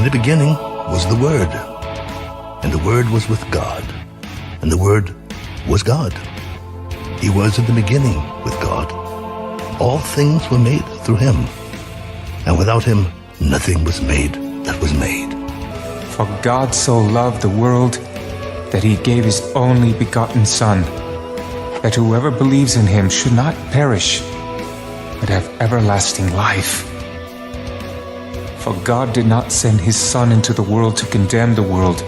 In the beginning was the Word, and the Word was with God, and the Word was God. He was in the beginning with God. All things were made through him, and without him nothing was made that was made. For God so loved the world that he gave his only begotten Son, that whoever believes in him should not perish, but have everlasting life. For God did not send his Son into the world to condemn the world,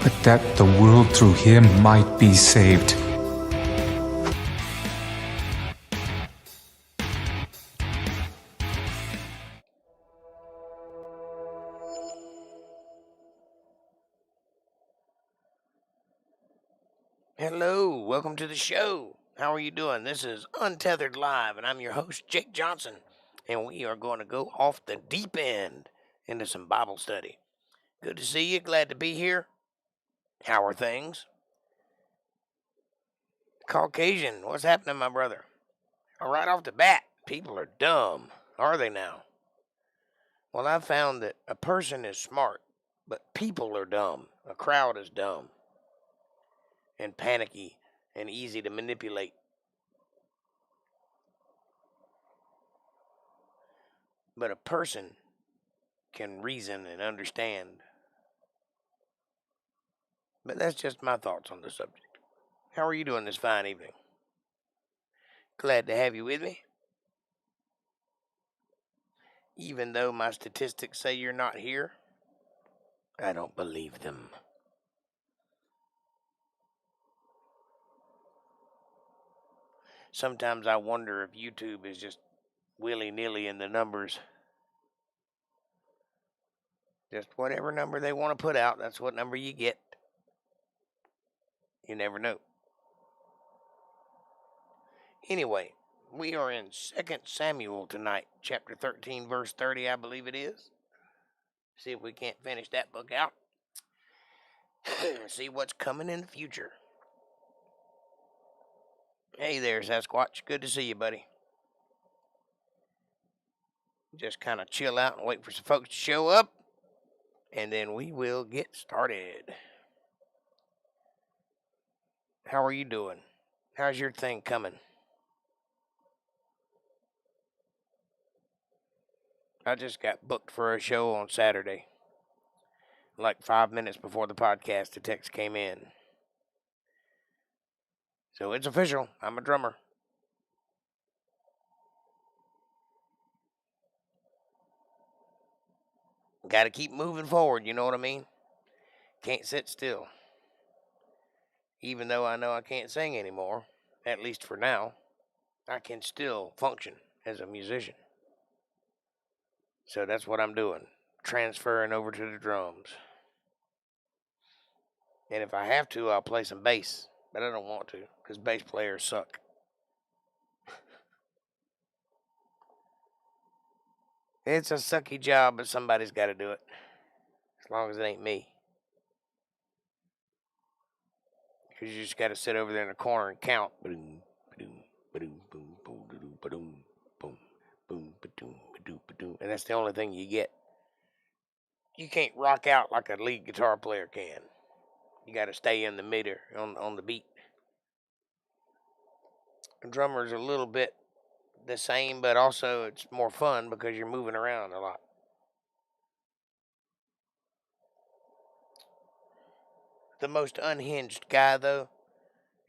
but that the world through him might be saved. Hello, welcome to the show. How are you doing? This is Untethered Live, and I'm your host, Jake Johnson, and we are going to go off the deep end into some Bible study. Good to see you. Glad to be here. How are things? Caucasian, what's happening, my brother? Right off the bat, people are dumb. Are they now? Well, I've found that a person is smart, but people are dumb. A crowd is dumb and panicky and easy to manipulate. But a person can reason and understand. But that's just my thoughts on the subject. How are you doing this fine evening? Glad to have you with me. Even though my statistics say you're not here, I don't believe them. Sometimes I wonder if YouTube is just willy-nilly in the numbers. Just whatever number they want to put out, that's what number you get. You never know. Anyway, we are in 2 Samuel tonight, chapter 13, verse 30, I believe it is. See if we can't finish that book out. See what's coming in the future. Hey there, Sasquatch. Good to see you, buddy. Just kind of chill out and wait for some folks to show up, and then we will get started. How are you doing? How's your thing coming? I just got booked for a show on Saturday. Like 5 minutes before the podcast, the text came in. So it's official. I'm a drummer. Got to keep moving forward, you know what I mean? Can't sit still. Even though I know I can't sing anymore, at least for now, I can still function as a musician. So that's what I'm doing, transferring over to the drums. And if I have to, I'll play some bass, but I don't want to because bass players suck. It's a sucky job, but somebody's got to do it, as long as it ain't me. Because you just got to sit over there in the corner and count. Boom, boom, boom, boom, boom, boom, boom, boom, boom, and that's the only thing you get. You can't rock out like a lead guitar player can. You got to stay in the meter, on the beat. A drummer's a little bit the same, but also it's more fun because you're moving around a lot. The most unhinged guy, though,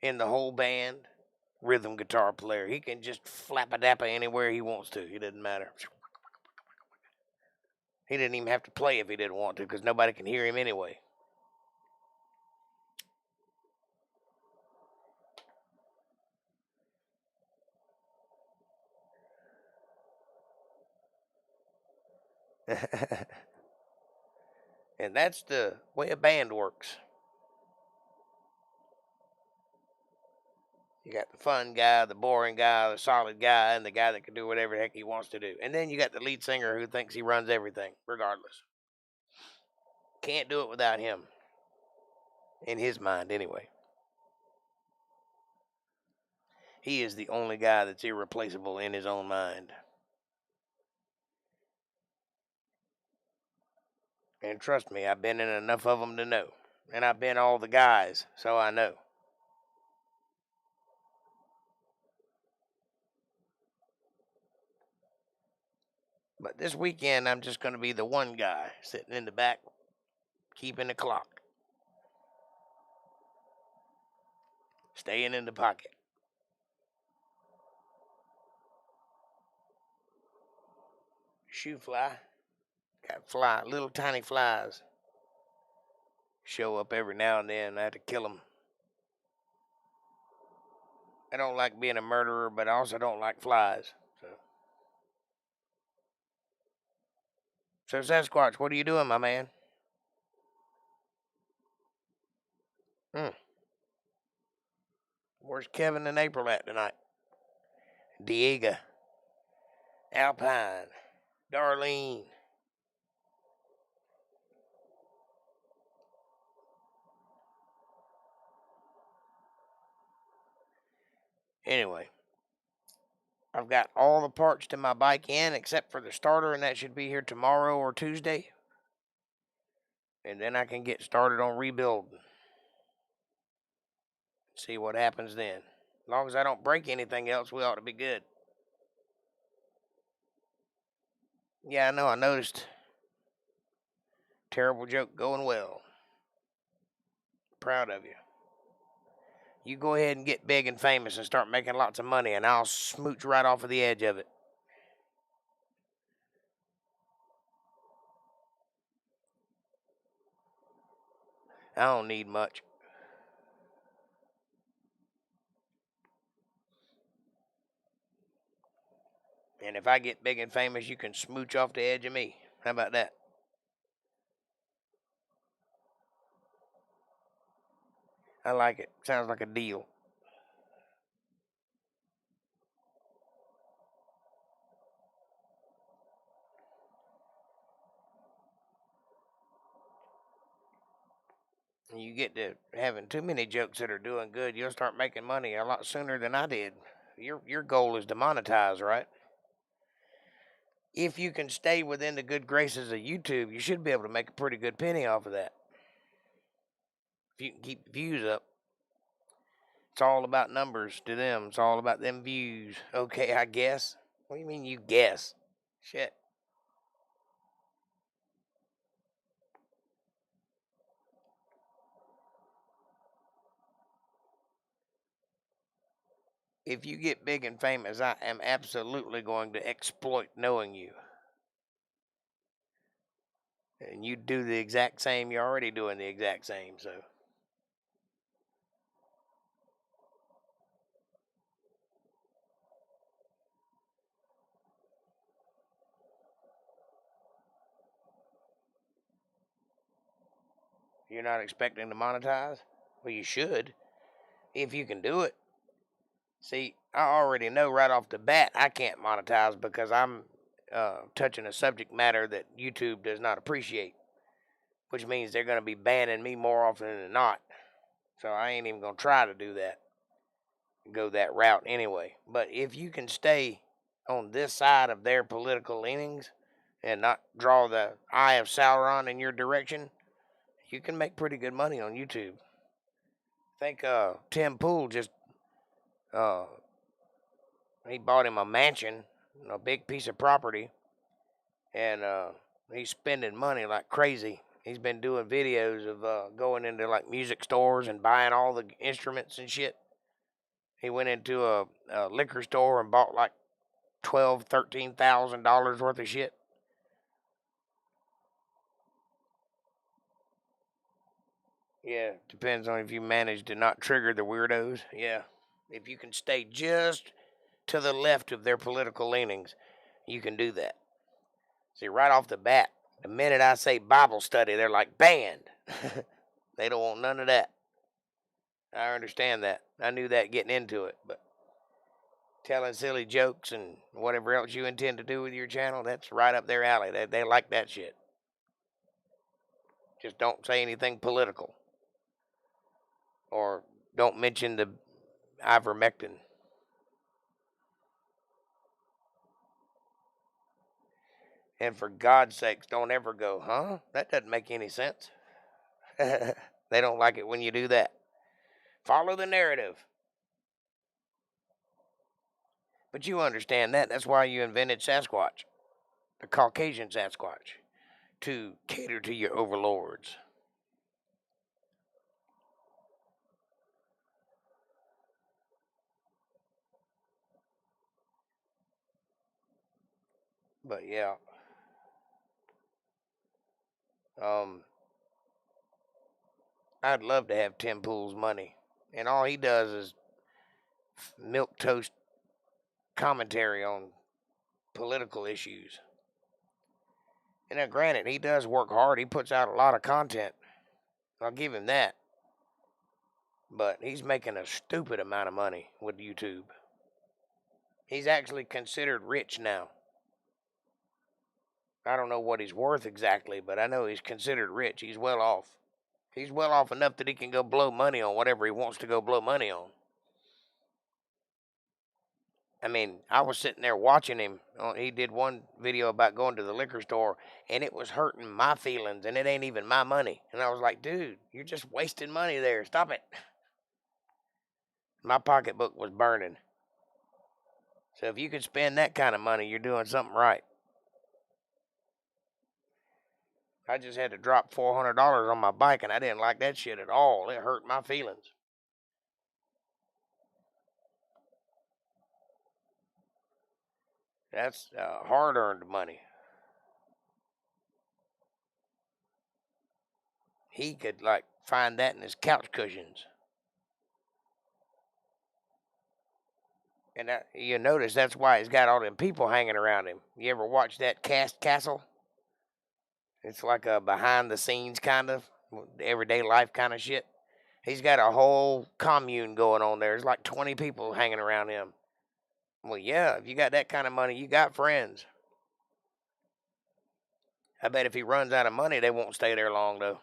in the whole band, rhythm guitar player. He can just flap-a-dappa anywhere he wants to. It doesn't matter. He didn't even have to play if he didn't want to because nobody can hear him anyway. And that's the way a band works. You got the fun guy, the boring guy, the solid guy, and the guy that can do whatever the heck he wants to do. And then you got the lead singer who thinks he runs everything, regardless. Can't do it without him. In his mind, anyway. He is the only guy that's irreplaceable in his own mind. And trust me, I've been in enough of them to know. And I've been all the guys, so I know. But this weekend, I'm just going to be the one guy sitting in the back, keeping the clock, staying in the pocket. Shoe fly. Got little tiny flies. Show up every now and then. I have to kill them. I don't like being a murderer, but I also don't like flies. So Sasquatch, what are you doing, my man? Where's Kevin and April at tonight? Diego, Alpine, Darlene. Anyway, I've got all the parts to my bike in except for the starter, and that should be here tomorrow or Tuesday. And then I can get started on rebuilding. See what happens then. As long as I don't break anything else, we ought to be good. Yeah, I know, I noticed. Terrible joke going well. Proud of you. You go ahead and get big and famous and start making lots of money, and I'll smooch right off of the edge of it. I don't need much. And if I get big and famous, you can smooch off the edge of me. How about that? I like it. Sounds like a deal. You get to having too many jokes that are doing good, you'll start making money a lot sooner than I did. Your goal is to monetize, right? If you can stay within the good graces of YouTube, you should be able to make a pretty good penny off of that. If you can keep views up. It's all about numbers to them. It's all about them views. Okay, I guess. What do you mean you guess? Shit. If you get big and famous, I am absolutely going to exploit knowing you. And you do the exact same. You're already doing the exact same, so. You're not expecting to monetize? Well, you should, if you can do it. See, I already know right off the bat I can't monetize because I'm touching a subject matter that YouTube does not appreciate, which means they're going to be banning me more often than not. So I ain't even going to try to do that, go that route anyway. But if you can stay on this side of their political leanings and not draw the eye of Sauron in your direction, you can make pretty good money on YouTube. I think Tim Pool just he bought him a mansion, a big piece of property, and he's spending money like crazy. He's been doing videos of going into like music stores and buying all the instruments and shit. He went into a liquor store and bought like $12,000-$13,000 worth of shit. Yeah, depends on if you manage to not trigger the weirdos. Yeah, if you can stay just to the left of their political leanings, you can do that. See, right off the bat, the minute I say Bible study, they're like, banned. They don't want none of that. I understand that. I knew that getting into it, but telling silly jokes and whatever else you intend to do with your channel, that's right up their alley. They like that shit. Just don't say anything political. Or don't mention the ivermectin. And for God's sakes, don't ever go, huh? That doesn't make any sense. They don't like it when you do that. Follow the narrative. But you understand that. That's why you invented Sasquatch, the Caucasian Sasquatch, to cater to your overlords. But yeah, I'd love to have Tim Pool's money, and all he does is milk toast commentary on political issues. And now, granted, he does work hard. He puts out a lot of content. I'll give him that. But he's making a stupid amount of money with YouTube. He's actually considered rich now. I don't know what he's worth exactly, but I know he's considered rich. He's well off. He's well off enough that he can go blow money on whatever he wants to go blow money on. I mean, I was sitting there watching him. He did one video about going to the liquor store, and it was hurting my feelings, and it ain't even my money. And I was like, dude, you're just wasting money there. Stop it. My pocketbook was burning. So if you could spend that kind of money, you're doing something right. I just had to drop $400 on my bike, and I didn't like that shit at all. It hurt my feelings. That's hard-earned money. He could, like, find that in his couch cushions. And you notice that's why he's got all them people hanging around him. You ever watch that Castle? It's like a behind-the-scenes kind of, everyday life kind of shit. He's got a whole commune going on there. There's like 20 people hanging around him. Well, yeah, if you got that kind of money, you got friends. I bet if he runs out of money, they won't stay there long, though.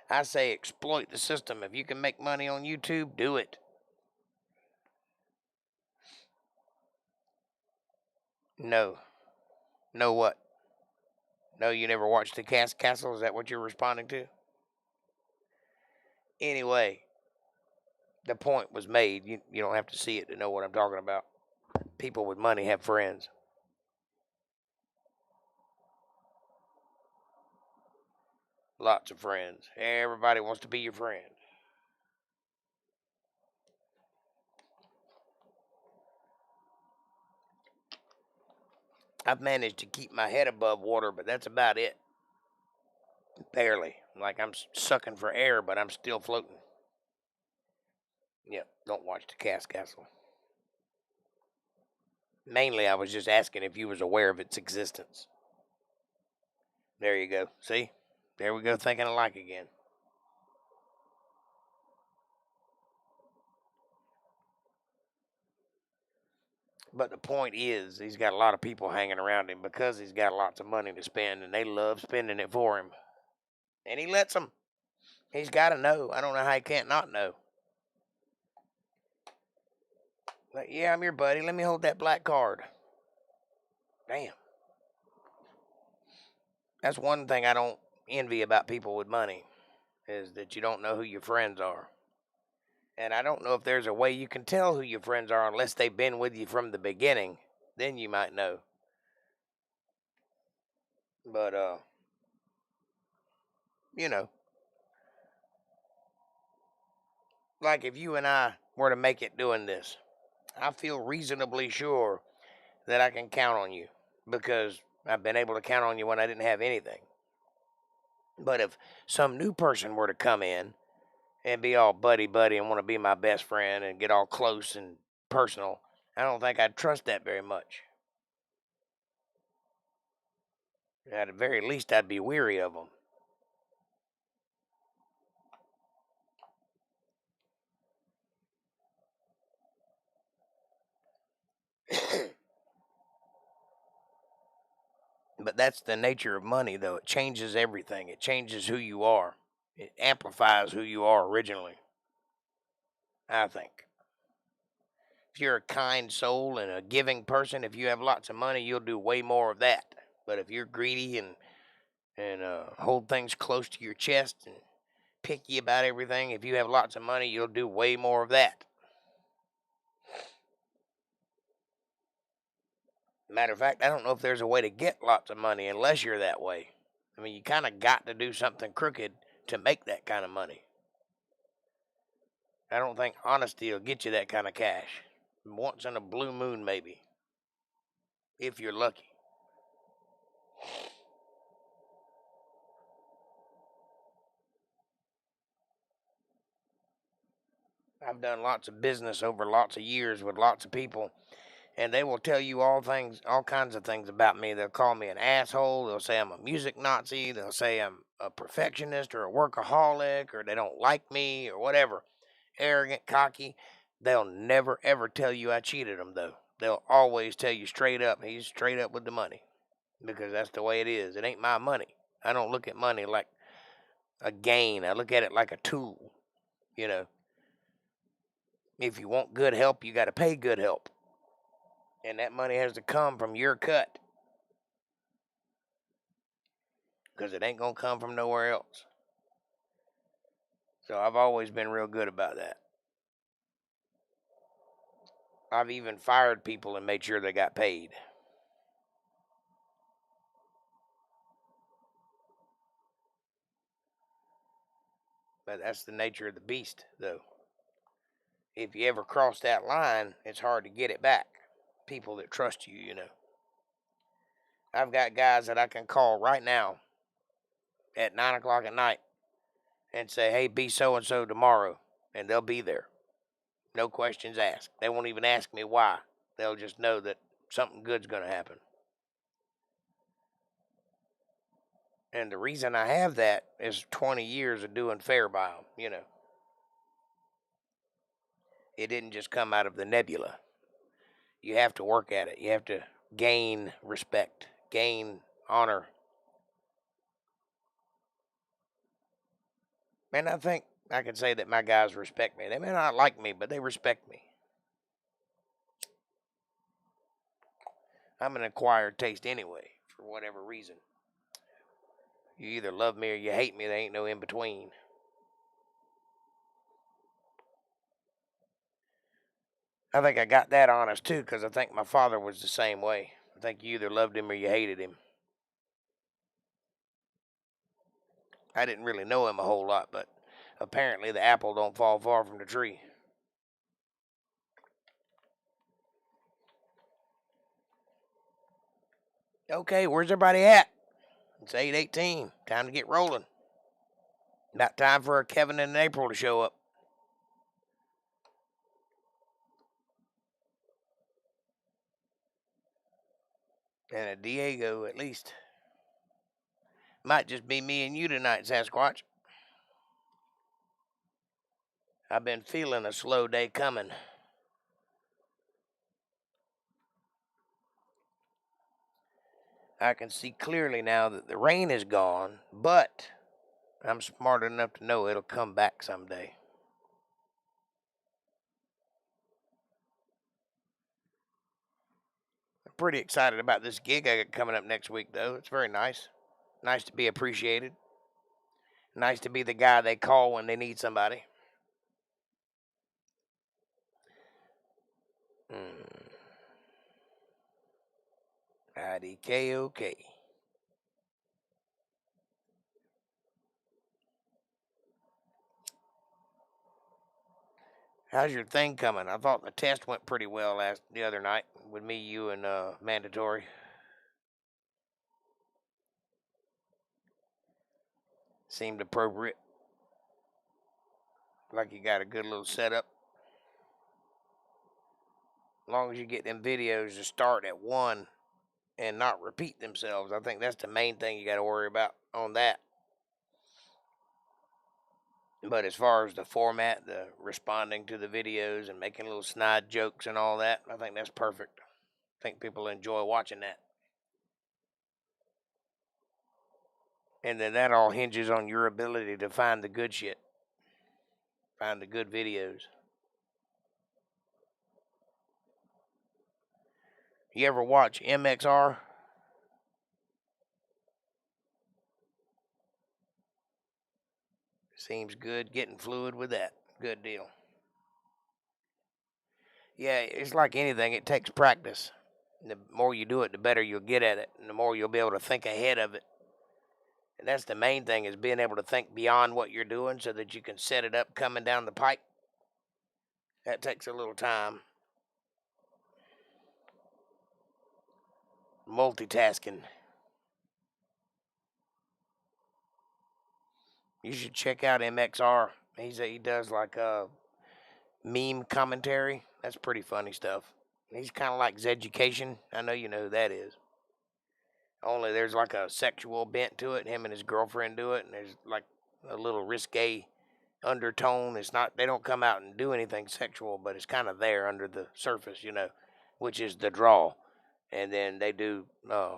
I say exploit the system. If you can make money on YouTube, do it. No. No what? No, you never watched the Castle? Is that what you're responding to? Anyway, the point was made. You don't have to see it to know what I'm talking about. People with money have friends. Lots of friends. Everybody wants to be your friend. I've managed to keep my head above water, but that's about it. Barely. Like I'm sucking for air, but I'm still floating. Yep, don't watch the Castle. Mainly, I was just asking if you was aware of its existence. There you go. See? There we go, thinking alike again. But the point is, he's got a lot of people hanging around him because he's got lots of money to spend, and they love spending it for him. And he lets them. He's got to know. I don't know how he can't not know. Like, yeah, I'm your buddy. Let me hold that black card. Damn. That's one thing I don't envy about people with money, is that you don't know who your friends are. And I don't know if there's a way you can tell who your friends are unless they've been with you from the beginning. Then you might know. But, you know. Like if you and I were to make it doing this, I feel reasonably sure that I can count on you. Because I've been able to count on you when I didn't have anything. But if some new person were to come in and be all buddy-buddy and want to be my best friend and get all close and personal, I don't think I'd trust that very much. At the very least, I'd be weary of them. But that's the nature of money, though. It changes everything. It changes who you are. It amplifies who you are originally, I think. If you're a kind soul and a giving person, if you have lots of money, you'll do way more of that. But if you're greedy and hold things close to your chest and picky about everything, if you have lots of money, you'll do way more of that. Matter of fact, I don't know if there's a way to get lots of money unless you're that way. I mean, you kind of got to do something crooked to make that kind of money. I don't think honesty will get you that kind of cash. Once in a blue moon, maybe. If you're lucky. I've done lots of business over lots of years with lots of people, and they will tell you all kinds of things about me. They'll call me an asshole. They'll say I'm a music Nazi. They'll say I'm a perfectionist or a workaholic, or they don't like me or whatever. Arrogant, cocky. They'll never, ever tell you I cheated them, though. They'll always tell you straight up, he's straight up with the money, because that's the way it is. It ain't my money. I don't look at money like a gain. I look at it like a tool, you know. If you want good help, you got to pay good help. And that money has to come from your cut. Because it ain't going to come from nowhere else. So I've always been real good about that. I've even fired people and made sure they got paid. But that's the nature of the beast, though. If you ever cross that line, it's hard to get it back. People that trust you, you know. I've got guys that I can call right now at 9 o'clock at night and say, hey, be so-and-so tomorrow, and they'll be there. No questions asked. They won't even ask me why. They'll just know that something good's going to happen. And the reason I have that is 20 years of doing fair by them, you know. It didn't just come out of the nebula. You have to work at it. You have to gain respect, gain honor. And I think I can say that my guys respect me. They may not like me, but they respect me. I'm an acquired taste anyway, for whatever reason. You either love me or you hate me. There ain't no in between. I think I got that honest too, because I think my father was the same way. I think you either loved him or you hated him. I didn't really know him a whole lot, but apparently the apple don't fall far from the tree. Okay, where's everybody at? It's 8:18. Time to get rolling. About time for a Kevin and April to show up. And a Diego, at least. Might just be me and you tonight, Sasquatch. I've been feeling a slow day coming. I can see clearly now that the rain is gone, but I'm smart enough to know it'll come back someday. I'm pretty excited about this gig I got coming up next week, though. It's very nice. Nice to be appreciated. Nice to be the guy they call when they need somebody. IDKOK. How's your thing coming? I thought the test went pretty well the other night with me, you, and Mandatory. Seemed appropriate. Like you got a good little setup. As long as you get them videos to start at 1 and not repeat themselves, I think that's the main thing you got to worry about on that. But as far as the format, the responding to the videos and making little snide jokes and all that, I think that's perfect. I think people enjoy watching that. And then that all hinges on your ability to find the good shit. Find the good videos. You ever watch MXR? Seems good getting fluid with that. Good deal. Yeah, it's like anything. It takes practice. The more you do it, the better you'll get at it, and the more you'll be able to think ahead of it. And that's the main thing, is being able to think beyond what you're doing so that you can set it up coming down the pike. That takes a little time. Multitasking. You should check out MXR. He does like meme commentary. That's pretty funny stuff. He's kind of like Zeducation. I know you know who that is. Only there's like a sexual bent to it. Him and his girlfriend do it, and there's like a little risque undertone. It's not, they don't come out and do anything sexual, but it's kind of there under the surface, which is the draw. And then they do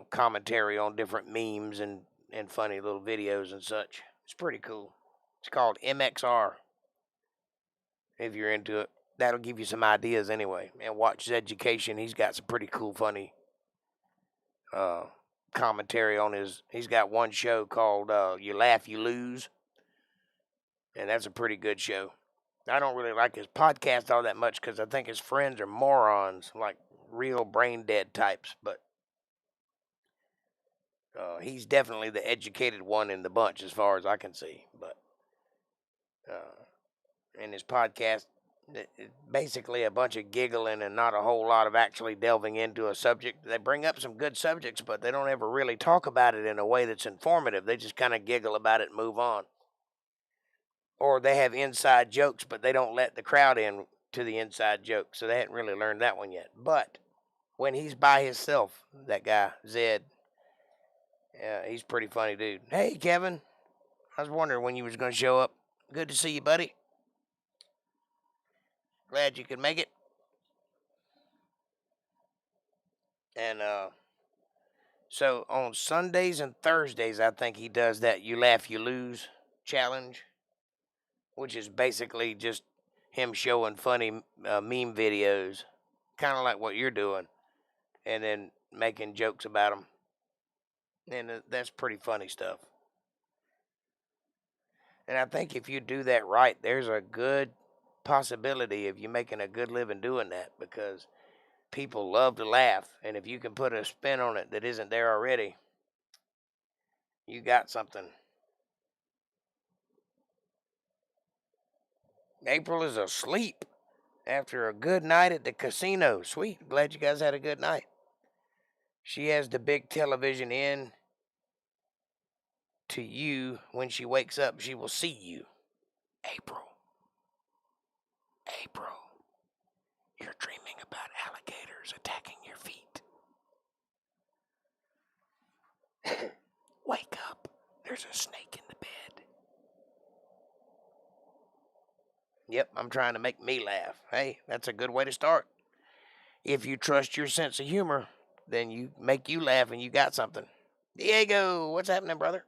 commentary on different memes and funny little videos and such. It's pretty cool. It's called MXR. If you're into it, that'll give you some ideas anyway. And watch Education. He's got some pretty cool, funny commentary on he's got one show called You Laugh, You Lose. And that's a pretty good show. I don't really like his podcast all that much because I think his friends are morons, like real brain dead types. But he's definitely the educated one in the bunch as far as I can see. But in his podcast, it's basically a bunch of giggling and not a whole lot of actually delving into a subject. They bring up some good subjects, but they don't ever really talk about it in a way that's informative. They just kind of giggle about it and move on. Or they have inside jokes, but they don't let the crowd in to the inside joke. So they hadn't really learned that one yet. But when he's by himself, that guy, Zed, he's a pretty funny dude. Hey, Kevin. I was wondering when you was going to show up. Good to see you, buddy. Glad you could make it. And so on Sundays and Thursdays, I think he does that You Laugh, You Lose challenge, which is basically just him showing funny meme videos, kind of like what you're doing, and then making jokes about them. And that's pretty funny stuff. And I think if you do that right, there's a good possibility of you making a good living doing that, because people love to laugh. And if you can put a spin on it that isn't there already, you got something. April is asleep after a good night at the casino. Sweet. Glad you guys had a good night. She has the big television in to you. When she wakes up, she will see you. April, you're dreaming about alligators attacking your feet. Wake up. There's a snake in the bed. Yep, I'm trying to make me laugh. Hey, that's a good way to start. If you trust your sense of humor, then you make you laugh and you got something. Diego, what's happening, brother?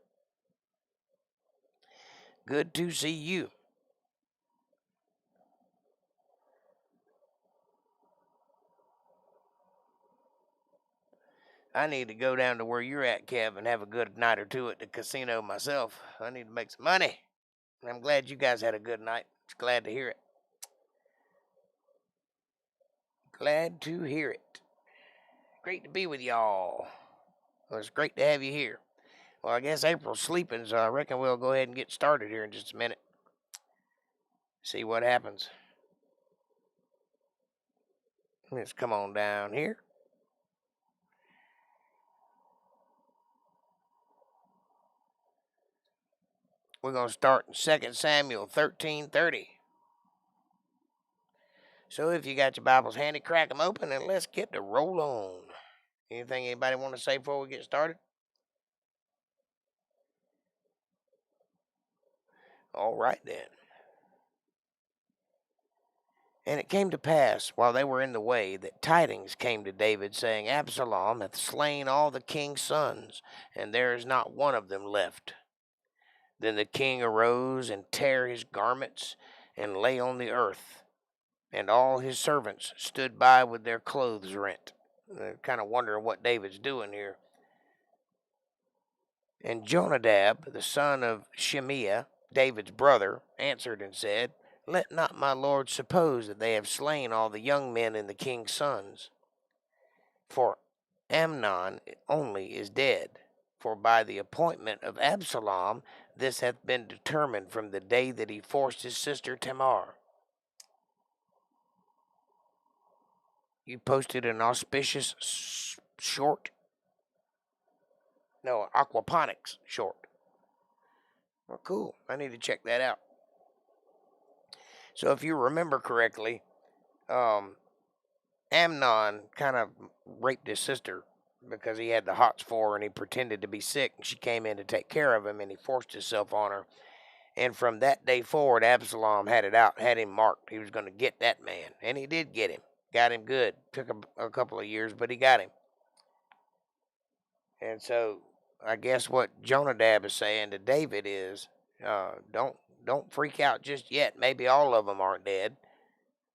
Good to see you. I need to go down to where you're at, Kev, and have a good night or two at the casino myself. I need to make some money. I'm glad you guys had a good night. Just glad to hear it. Glad to hear it. Great to be with y'all. Well, it's great to have you here. Well, I guess April's sleeping, so I reckon we'll go ahead and get started here in just a minute. See what happens. Let's come on down here. We're going to start in 2 Samuel 13:30. So if you got your Bibles handy, crack them open and let's get to roll on. Anything anybody want to say before we get started? All right then. And it came to pass, while they were in the way, that tidings came to David, saying, Absalom hath slain all the king's sons, and there is not one of them left. Then the king arose and tare his garments, and lay on the earth. And all his servants stood by with their clothes rent. kind of wondering what David's doing here. And Jonadab, the son of Shemiah, David's brother, answered and said, Let not my lord suppose that they have slain all the young men in the king's sons. For Amnon only is dead. For by the appointment of Absalom, this hath been determined from the day that he forced his sister Tamar. You posted an auspicious short? No, aquaponics short. Well, cool. I need to check that out. So if you remember correctly, Amnon kind of raped his sister because he had the hots for her and he pretended to be sick. And she came in to take care of him and he forced himself on her. And from that day forward, Absalom had it out, had him marked. He was going to get that man. And he did get him. Got him good. Took a couple of years, but he got him. And so I guess what Jonadab is saying to David is, don't freak out just yet. Maybe all of them aren't dead.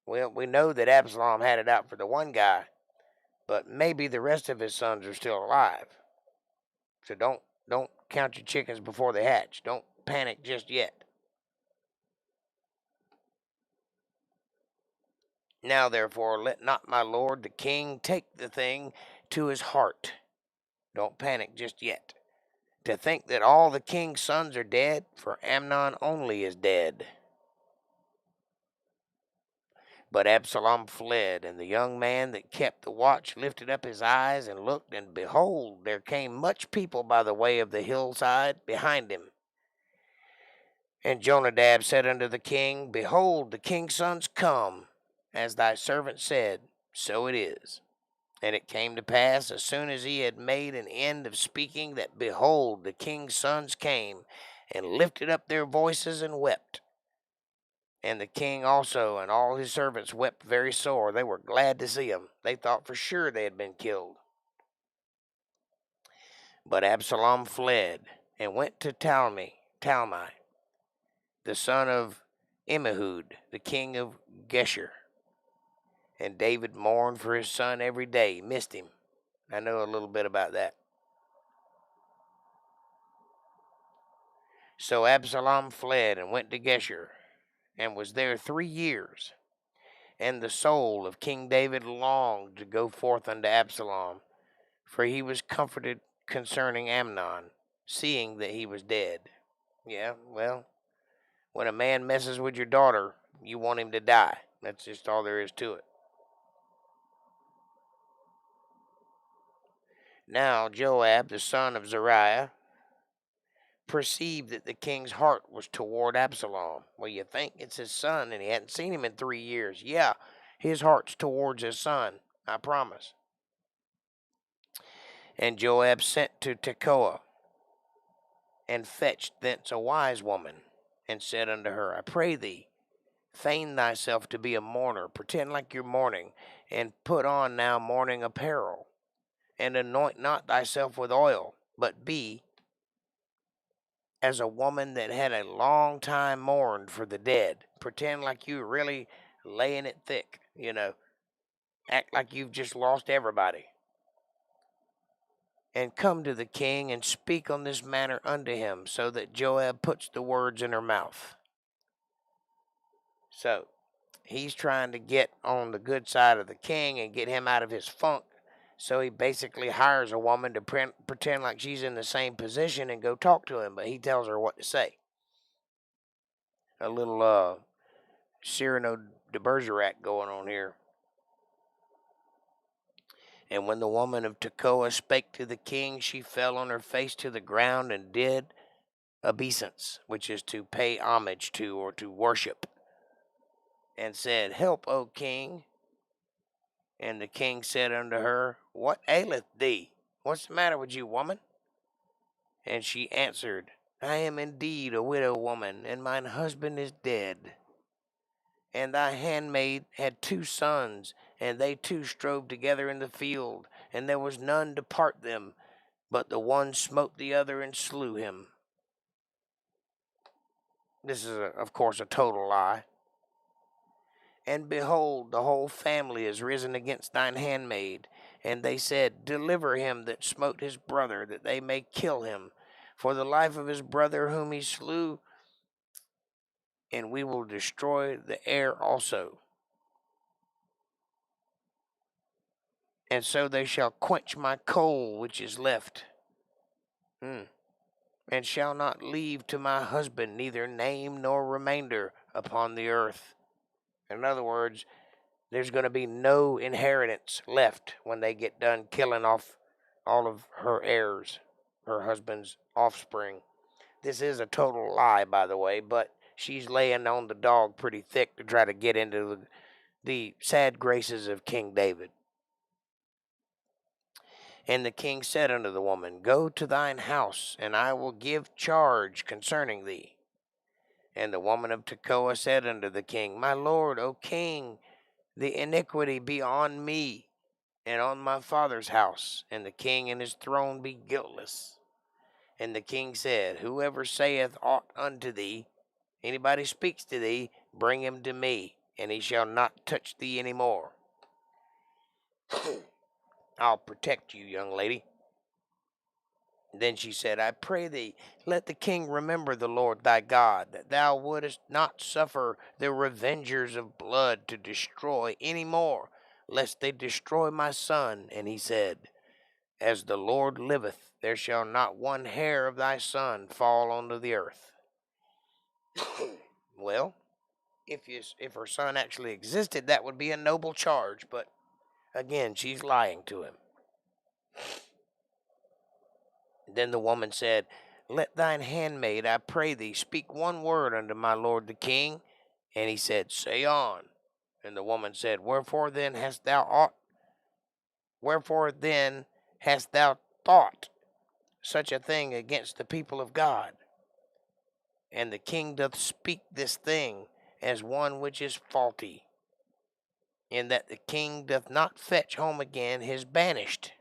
Well, we know that Absalom had it out for the one guy, but maybe the rest of his sons are still alive. So don't count your chickens before they hatch. Don't panic just yet. Now, therefore, let not my lord the king take the thing to his heart. Don't panic just yet. To think that all the king's sons are dead, for Amnon only is dead. But Absalom fled, and the young man that kept the watch lifted up his eyes and looked, and behold, there came much people by the way of the hillside behind him. And Jonadab said unto the king, Behold, the king's sons come, as thy servant said, so it is. And it came to pass, as soon as he had made an end of speaking, that behold, the king's sons came, and lifted up their voices and wept. And the king also and all his servants wept very sore. They were glad to see him. They thought for sure they had been killed. But Absalom fled and went to Talmai, the son of Ammihud, the king of Geshur. And David mourned for his son every day, missed him. I know a little bit about that. So Absalom fled and went to Geshur, and was there 3 years. And the soul of King David longed to go forth unto Absalom, for he was comforted concerning Amnon, seeing that he was dead. Yeah, well, when a man messes with your daughter, you want him to die. That's just all there is to it. Now Joab, the son of Zeruiah, perceived that the king's heart was toward Absalom. Well, you think it's his son, and he hadn't seen him in 3 years. Yeah, his heart's towards his son, I promise. And Joab sent to Tekoa, and fetched thence a wise woman, and said unto her, I pray thee, feign thyself to be a mourner, pretend like you're mourning, and put on now mourning apparel, and anoint not thyself with oil, but be as a woman that had a long time mourned for the dead. Pretend like you really laying it thick, Act like you've just lost everybody. And come to the king and speak on this manner unto him, so that Joab puts the words in her mouth. So he's trying to get on the good side of the king and get him out of his funk. So he basically hires a woman to pretend like she's in the same position and go talk to him, but he tells her what to say. A little Cyrano de Bergerac going on here. And when the woman of Tekoa spake to the king, she fell on her face to the ground and did obeisance, which is to pay homage to or to worship, and said, Help, O king. And the king said unto her, What aileth thee? What's the matter with you, woman? And she answered, I am indeed a widow woman, and mine husband is dead. And thy handmaid had 2 sons, and they 2 strove together in the field, and there was none to part them, but the one smote the other and slew him. This is, of course, a total lie. And behold, the whole family is risen against thine handmaid, And they said, Deliver him that smote his brother, that they may kill him, for the life of his brother whom he slew, and we will destroy the heir also. And so they shall quench my coal which is left, and shall not leave to my husband neither name nor remainder upon the earth. In other words, there's going to be no inheritance left when they get done killing off all of her heirs, her husband's offspring. This is a total lie, by the way, but she's laying on the dog pretty thick to try to get into the sad graces of King David. And the king said unto the woman, Go to thine house, and I will give charge concerning thee. And the woman of Tekoa said unto the king, My lord, O king, the iniquity be on me and on my father's house, and the king and his throne be guiltless. And the king said, Whoever saith aught unto thee, anybody speaks to thee, bring him to me, and he shall not touch thee any more. I'll protect you, young lady. Then she said, I pray thee, let the king remember the Lord thy God, that thou wouldest not suffer the revengers of blood to destroy any more, lest they destroy my son. And he said, As the Lord liveth, there shall not one hair of thy son fall onto the earth. Well, if her son actually existed, that would be a noble charge, but again, she's lying to him. Then the woman said, Let thine handmaid, I pray thee, speak one word unto my lord the king. And he said, Say on. And the woman said, Wherefore then hast thou thought such a thing against the people of God? And the king doth speak this thing as one which is faulty, in that the king doth not fetch home again his banished.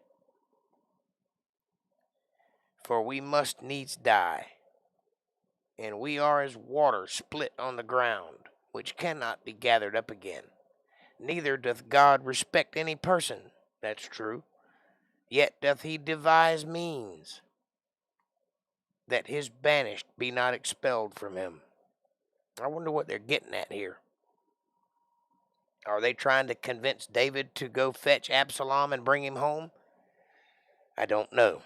For we must needs die, and we are as water split on the ground, which cannot be gathered up again. Neither doth God respect any person, that's true, yet doth he devise means that his banished be not expelled from him. I wonder what they're getting at here. Are they trying to convince David to go fetch Absalom and bring him home? I don't know.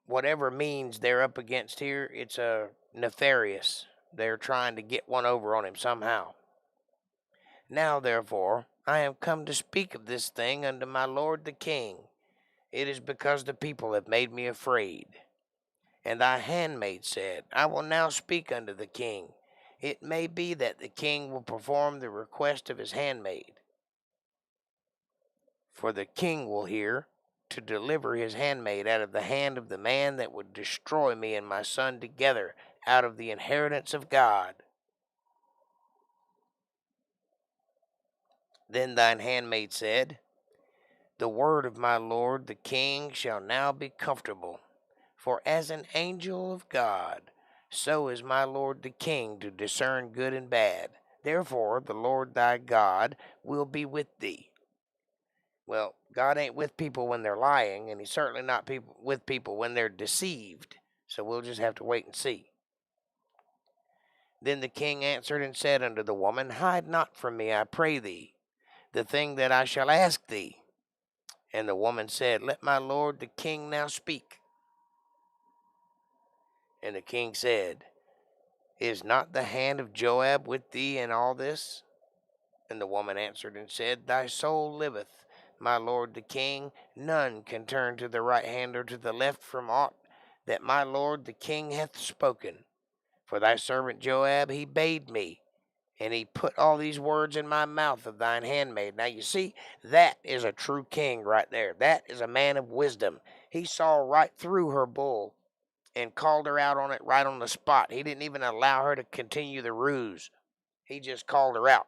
Whatever means they're up against here, it's nefarious. They're trying to get one over on him somehow. Now, therefore, I am come to speak of this thing unto my lord the king. It is because the people have made me afraid. And thy handmaid said, I will now speak unto the king. It may be that the king will perform the request of his handmaid. For the king will hear to deliver his handmaid out of the hand of the man that would destroy me and my son together out of the inheritance of God. Then thine handmaid said, The word of my lord the king shall now be comfortable, for as an angel of God, so is my lord the king to discern good and bad. Therefore the Lord thy God will be with thee. Well, God ain't with people when they're lying, and he's certainly not with people when they're deceived. So we'll just have to wait and see. Then the king answered and said unto the woman, Hide not from me, I pray thee, the thing that I shall ask thee. And the woman said, Let my lord the king now speak. And the king said, Is not the hand of Joab with thee in all this? And the woman answered and said, Thy soul liveth, my lord the king, none can turn to the right hand or to the left from aught that my lord the king hath spoken. For thy servant Joab, he bade me, and he put all these words in my mouth of thine handmaid. Now you see, that is a true king right there. That is a man of wisdom. He saw right through her bull and called her out on it right on the spot. He didn't even allow her to continue the ruse. He just called her out.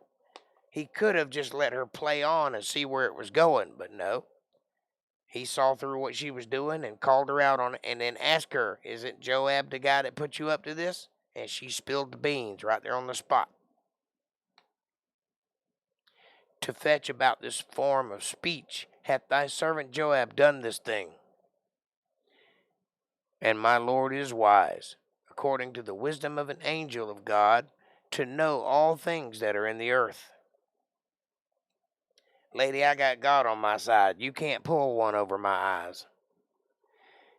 He could have just let her play on and see where it was going, but no. He saw through what she was doing and called her out on it, and then asked her, Isn't Joab the guy that put you up to this? And she spilled the beans right there on the spot. To fetch about this form of speech hath thy servant Joab done this thing? And my Lord is wise, according to the wisdom of an angel of God, to know all things that are in the earth. Lady, I got God on my side. You can't pull one over my eyes.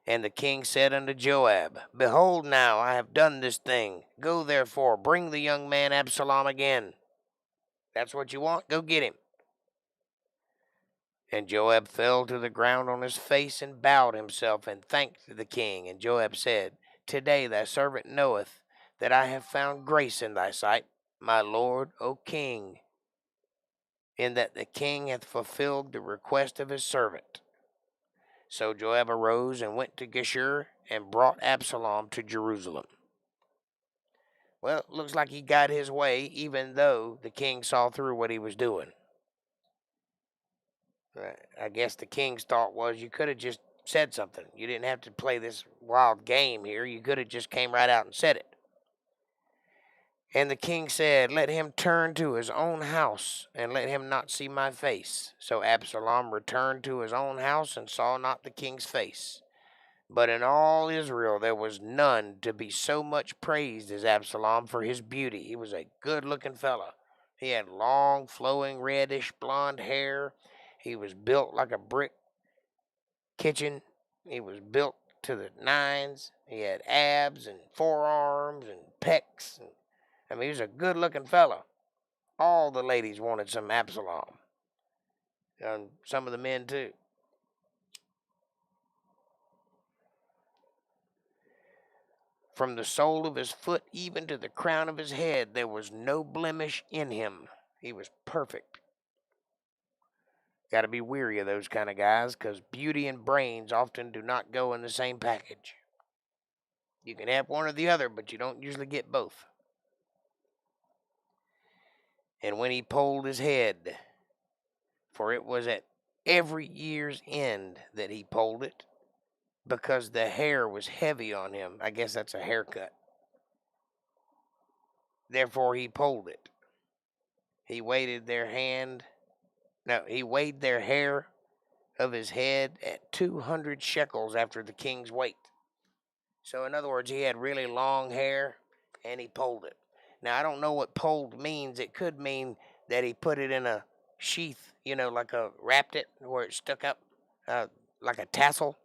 And the king said unto Joab, Behold now, I have done this thing. Go therefore, bring the young man Absalom again. That's what you want? Go get him. And Joab fell to the ground on his face and bowed himself and thanked the king. And Joab said, Today thy servant knoweth that I have found grace in thy sight, my lord, O king, in that the king hath fulfilled the request of his servant. So Joab arose and went to Geshur and brought Absalom to Jerusalem. Well, it looks like he got his way, even though the king saw through what he was doing. I guess the king's thought was you could have just said something. You didn't have to play this wild game here. You could have just came right out and said it. And the king said, Let him turn to his own house, and let him not see my face. So Absalom returned to his own house and saw not the king's face. But in all Israel there was none to be so much praised as Absalom for his beauty. He was a good-looking fellow. He had long, flowing, reddish blonde hair. He was built like a brick kitchen. He was built to the nines. He had abs and forearms and pecs. He was a good-looking fellow. All the ladies wanted some Absalom. And some of the men, too. From the sole of his foot even to the crown of his head, there was no blemish in him. He was perfect. Got to be weary of those kind of guys, because beauty and brains often do not go in the same package. You can have one or the other, but you don't usually get both. And when he polled his head, for it was at every year's end that he polled it, because the hair was heavy on him. I guess that's a haircut. Therefore he polled it. He weighed their hair of his head at 200 shekels after the king's weight. So in other words, he had really long hair, and he polled it. Now, I don't know what polled means. It could mean that he put it in a sheath, wrapped it where it stuck up, like a tassel.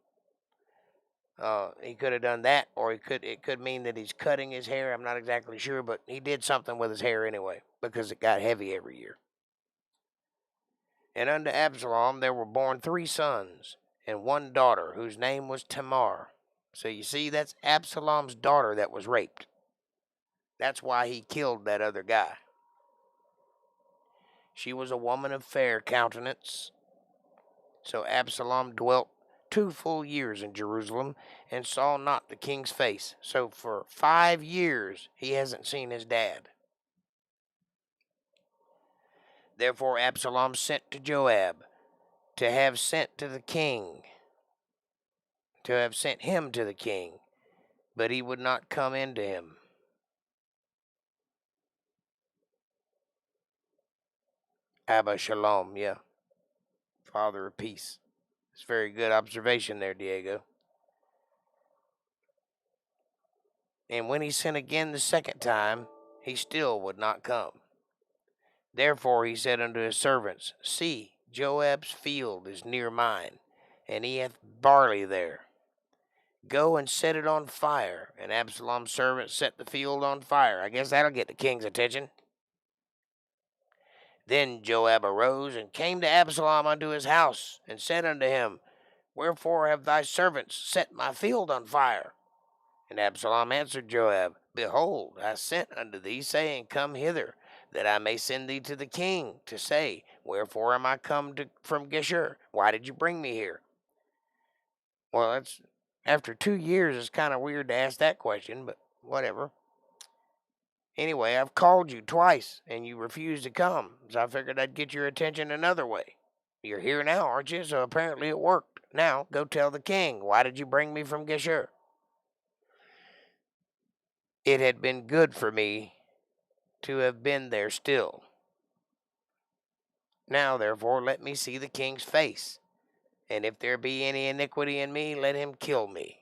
He could have done that, or it could mean that he's cutting his hair. I'm not exactly sure, but he did something with his hair anyway, because it got heavy every year. And unto Absalom there were born 3 sons, and 1 daughter, whose name was Tamar. So you see, that's Absalom's daughter that was raped. That's why he killed that other guy. She was a woman of fair countenance. So Absalom dwelt 2 full years in Jerusalem, and saw not the king's face. So for 5 years he hasn't seen his dad. Therefore Absalom sent to Joab to have sent him to the king, but he would not come in to him. Abba Shalom, yeah. Father of peace. It's a very good observation there, Diego. And when he sent again the second time, he still would not come. Therefore he said unto his servants, See, Joab's field is near mine, and he hath barley there. Go and set it on fire. And Absalom's servants set the field on fire. I guess that'll get the king's attention. Then Joab arose and came to Absalom unto his house, and said unto him, Wherefore have thy servants set my field on fire? And Absalom answered Joab, Behold, I sent unto thee, saying, Come hither, that I may send thee to the king, to say, Wherefore am I come from Geshur? Why did you bring me here? Well, after 2 years, it's kind of weird to ask that question, but whatever. Anyway, I've called you twice, and you refused to come, so I figured I'd get your attention another way. You're here now, aren't you? So apparently it worked. Now, go tell the king, why did you bring me from Geshur? It had been good for me to have been there still. Now, therefore, let me see the king's face, And if there be any iniquity in me, let him kill me.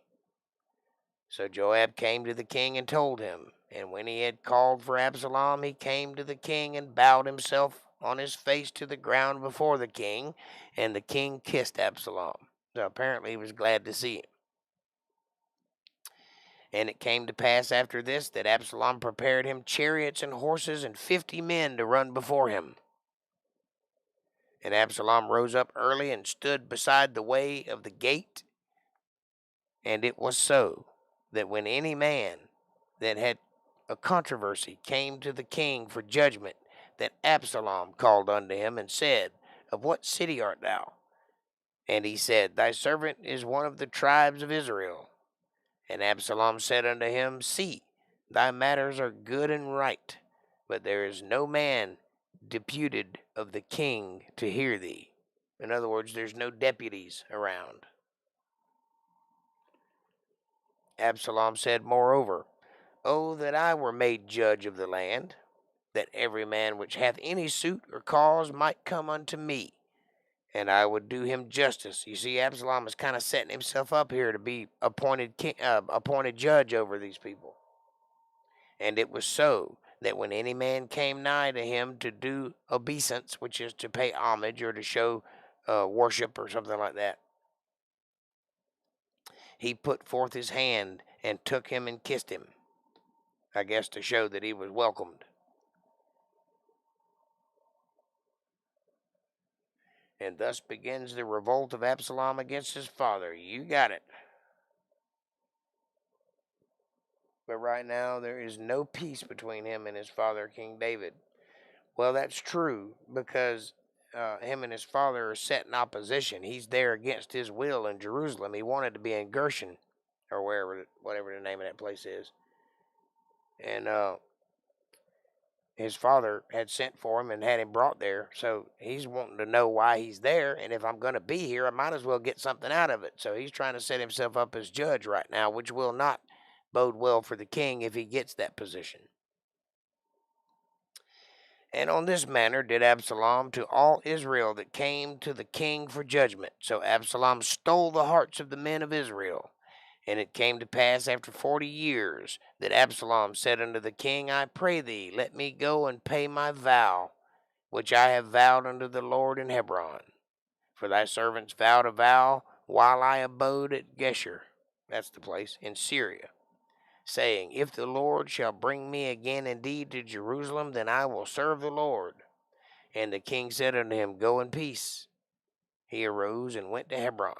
So Joab came to the king and told him. And when he had called for Absalom, he came to the king and bowed himself on his face to the ground before the king. And the king kissed Absalom. So apparently he was glad to see him. And it came to pass after this that Absalom prepared him chariots and horses and 50 men to run before him. And Absalom rose up early and stood beside the way of the gate. And it was so that when any man that had a controversy came to the king for judgment, that Absalom called unto him and said, Of what city art thou? And he said, Thy servant is one of the tribes of Israel. And Absalom said unto him, See, thy matters are good and right, but there is no man deputed of the king to hear thee. In other words, there's no deputies around. Absalom said, Moreover, O that I were made judge of the land, that every man which hath any suit or cause might come unto me, and I would do him justice. You see, Absalom is kind of setting himself up here to be appointed judge over these people. And it was so that when any man came nigh to him to do obeisance, which is to pay homage or to show worship or something like that, he put forth his hand and took him and kissed him, I guess to show that he was welcomed. And thus begins the revolt of Absalom against his father. You got it. But right now, there is no peace between him and his father, King David. Well, that's true, because him and his father are set in opposition. He's there against his will in Jerusalem. He wanted to be in Gershon, or whatever the name of that place is. And his father had sent for him and had him brought there. So he's wanting to know why he's there. And if I'm going to be here, I might as well get something out of it. So he's trying to set himself up as judge right now, which will not bode well for the king if he gets that position. And on this manner did Absalom to all Israel that came to the king for judgment. So Absalom stole the hearts of the men of Israel. And it came to pass after 40 years that Absalom said unto the king, I pray thee, let me go and pay my vow, which I have vowed unto the Lord in Hebron. For thy servants vowed a vow while I abode at Geshur, that's the place, in Syria, saying, If the Lord shall bring me again indeed to Jerusalem, then I will serve the Lord. And the king said unto him, Go in peace. He arose and went to Hebron.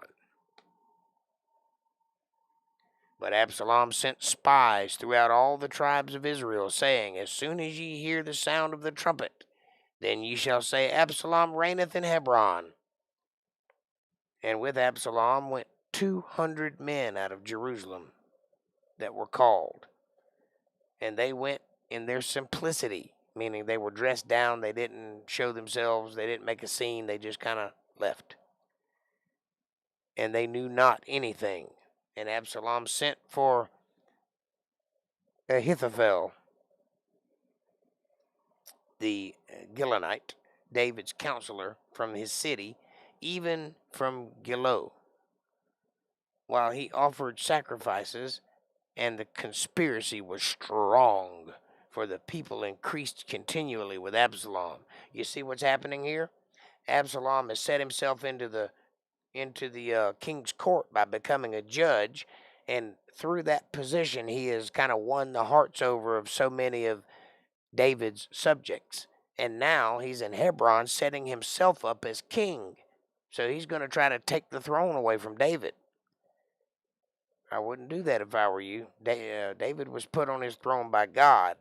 But Absalom sent spies throughout all the tribes of Israel, saying, As soon as ye hear the sound of the trumpet, then ye shall say, Absalom reigneth in Hebron. And with Absalom went 200 men out of Jerusalem that were called. And they went in their simplicity, meaning they were dressed down, they didn't show themselves, they didn't make a scene, they just kind of left. And they knew not anything. And Absalom sent for Ahithophel, the Gilonite, David's counselor, from his city, even from Gilo, while he offered sacrifices, and the conspiracy was strong, for the people increased continually with Absalom. You see what's happening here? Absalom has set himself into the king's court by becoming a judge, and through that position he has kind of won the hearts over of so many of David's subjects. And now he's in Hebron setting himself up as king. So he's going to try to take the throne away from David. I wouldn't do that if I were you. David was put on his throne by God.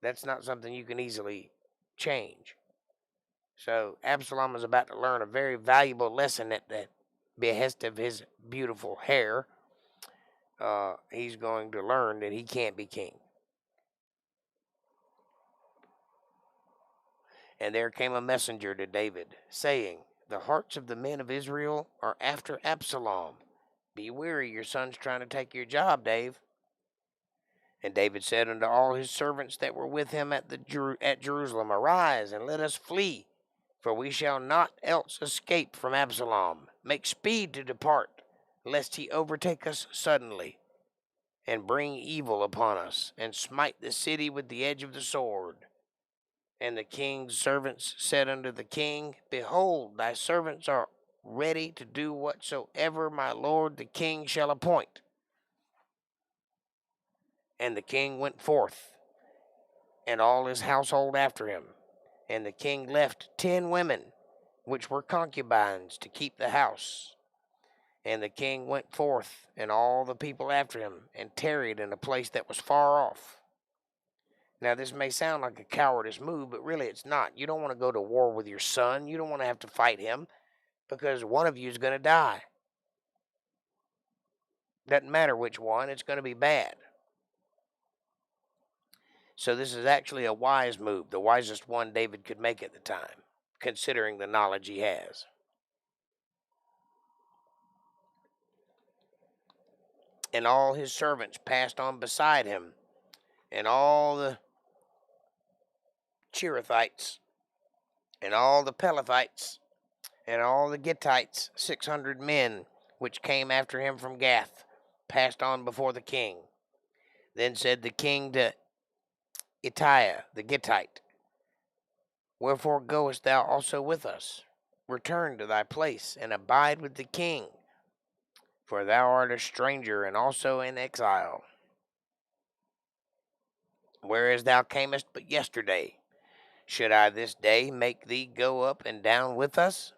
That's not something you can easily change. So Absalom is about to learn a very valuable lesson at the behest of his beautiful hair. He's going to learn that he can't be king. And there came a messenger to David, saying, The hearts of the men of Israel are after Absalom. Be wary, your son's trying to take your job, Dave. And David said unto all his servants that were with him at Jerusalem, Arise, and let us flee, for we shall not else escape from Absalom. make speed to depart, lest he overtake us suddenly, and bring evil upon us, and smite the city with the edge of the sword. And the king's servants said unto the king, Behold, thy servants are ready to do whatsoever my lord the king shall appoint. And the king went forth, and all his household after him. And the king left 10 women, which were concubines, to keep the house. And the king went forth, and all the people after him, and tarried in a place that was far off. Now, this may sound like a cowardice move, but really it's not. You don't want to go to war with your son. You don't want to have to fight him, because one of you is going to die. Doesn't matter which one, it's going to be bad. So this is actually a wise move, the wisest one David could make at the time, considering the knowledge he has. And all his servants passed on beside him, and all the Cherethites, and all the Pelethites, and all the Gittites, 600 men, which came after him from Gath, passed on before the king. Then said the king to Ittai the Gittite, Wherefore goest thou also with us? Return to thy place, and abide with the king, for thou art a stranger, and also in exile. Whereas thou camest but yesterday, should I this day make thee go up and down with us?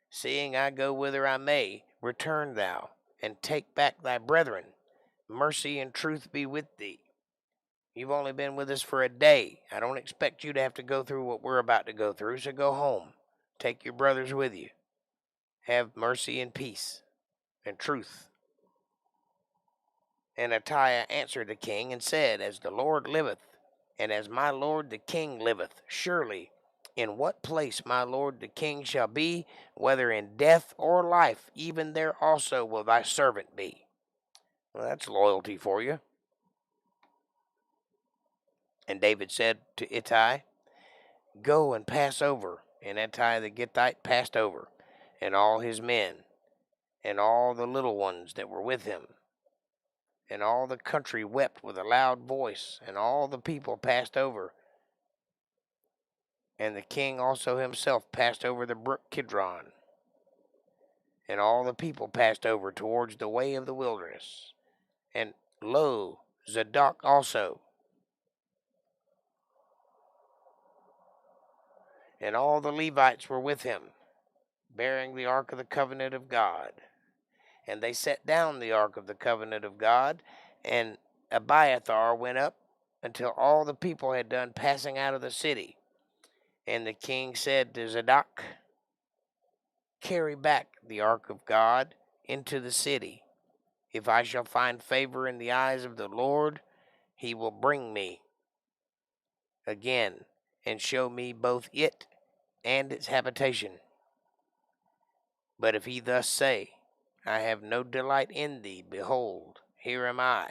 Seeing I go whither I may, return thou, and take back thy brethren. Mercy and truth be with thee. You've only been with us for a day. I don't expect you to have to go through what we're about to go through, so go home. Take your brothers with you. Have mercy and peace and truth. And Ittai answered the king and said, As the Lord liveth, and as my lord the king liveth, surely in what place my lord the king shall be, whether in death or life, even there also will thy servant be. Well, that's loyalty for you. And David said to Ittai, Go and pass over. And Ittai the Gittite passed over, and all his men, and all the little ones that were with him. And all the country wept with a loud voice, and all the people passed over. And the king also himself passed over the brook Kidron. And all the people passed over towards the way of the wilderness. And lo, Zadok also, and all the Levites were with him, bearing the ark of the covenant of God. And they set down the ark of the covenant of God, and Abiathar went up until all the people had done passing out of the city. And the king said to Zadok, Carry back the ark of God into the city. If I shall find favor in the eyes of the Lord, he will bring me again and show me both it and its habitation. But if he thus say, I have no delight in thee, behold, here am I.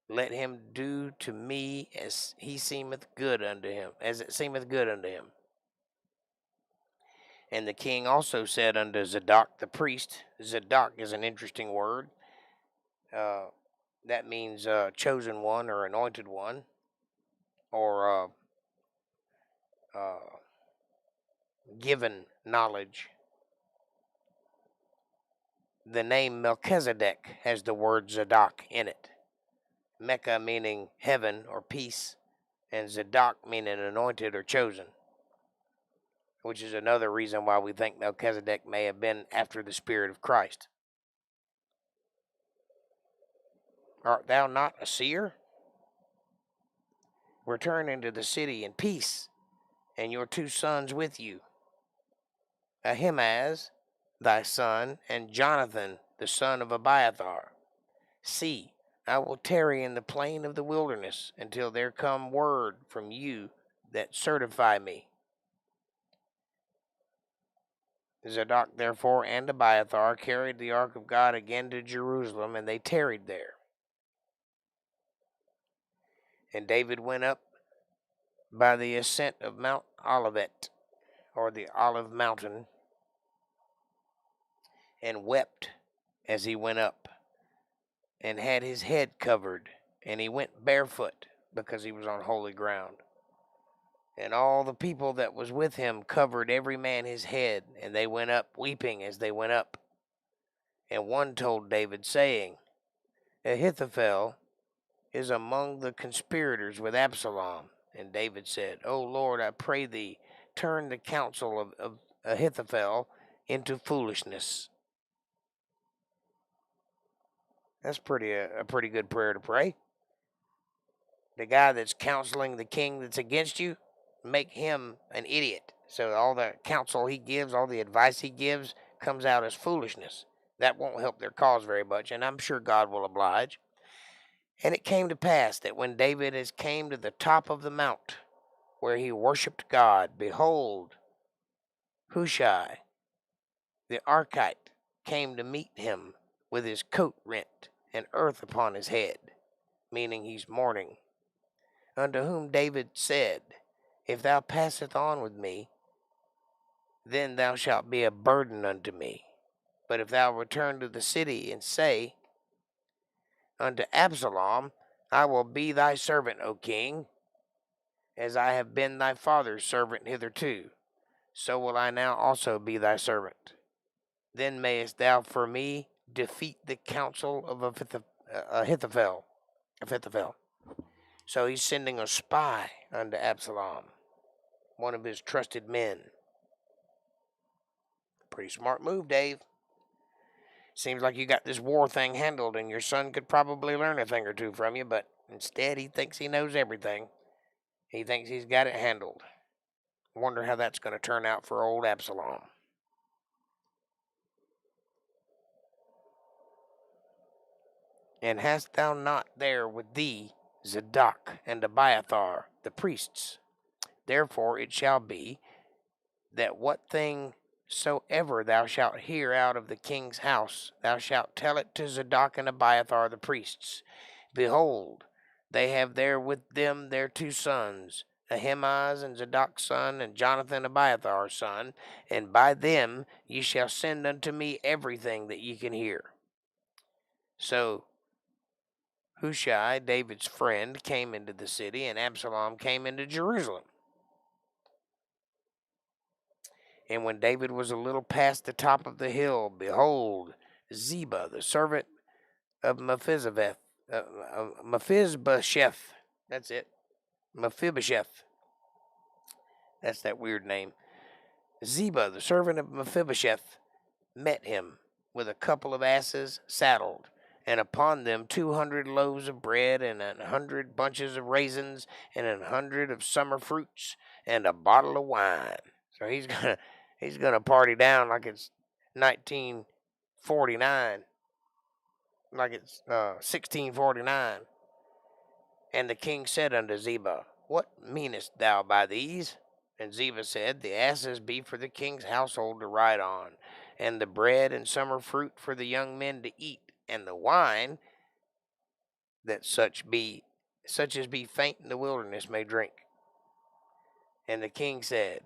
Let him do to me as he seemeth good unto him, as it seemeth good unto him. And the king also said unto Zadok the priest, Zadok is an interesting word. That means chosen one or anointed one, or given knowledge. The name Melchizedek has the word Zadok in it. Mecca meaning heaven or peace, and Zadok meaning anointed or chosen, which is another reason why we think Melchizedek may have been after the Spirit of Christ. Art thou not a seer? Return into the city in peace, and your 2 sons with you, Ahimaaz thy son, and Jonathan the son of Abiathar. See, I will tarry in the plain of the wilderness until there come word from you that certify me. Zadok therefore and Abiathar carried the ark of God again to Jerusalem, and they tarried there. And David went up by the ascent of Mount Olivet, or the Olive Mountain, and wept as he went up, and had his head covered, and he went barefoot, because he was on holy ground. And all the people that was with him covered every man his head, and they went up weeping as they went up. And one told David, saying, Ahithophel is among the conspirators with Absalom. And David said, O Lord, I pray thee, turn the counsel of Ahithophel into foolishness. That's a pretty good prayer to pray. The guy that's counseling the king that's against you, make him an idiot. So all the counsel he gives, all the advice he gives, comes out as foolishness. That won't help their cause very much, and I'm sure God will oblige. And it came to pass that when David came to the top of the mount, where he worshipped God, behold, Hushai the Archite came to meet him with his coat rent and earth upon his head, meaning he's mourning. Unto whom David said, If thou passeth on with me, then thou shalt be a burden unto me. But if thou return to the city and say unto Absalom, I will be thy servant, O king, as I have been thy father's servant hitherto, so will I now also be thy servant. Then mayest thou for me defeat the counsel of Ahithophel. So he's sending a spy unto Absalom, one of his trusted men. Pretty smart move, Dave. Seems like you got this war thing handled, and your son could probably learn a thing or two from you, but instead he thinks he knows everything. He thinks he's got it handled. Wonder how that's going to turn out for old Absalom. And hast thou not there with thee Zadok and Abiathar, the priests? Therefore it shall be, that what thing soever thou shalt hear out of the king's house, thou shalt tell it to Zadok and Abiathar the priests. Behold, they have there with them their 2 sons, Ahimaaz and Zadok's son, and Jonathan Abiathar's son, and by them ye shall send unto me everything that ye can hear. So Hushai, David's friend, came into the city, and Absalom came into Jerusalem. And when David was a little past the top of the hill, behold, Ziba, the servant of Mephibosheth, that's it, Mephibosheth, that's that weird name. Ziba, the servant of Mephibosheth, met him with a couple of asses saddled, and upon them 200 loaves of bread, and 100 bunches of raisins, and 100 of summer fruits, and a bottle of wine. So he's gonna party down like it's 1949, like it's 1649. And the king said unto Ziba, What meanest thou by these? And Ziba said, The asses be for the king's household to ride on, and the bread and summer fruit for the young men to eat, and the wine that such as be faint in the wilderness may drink. And the king said,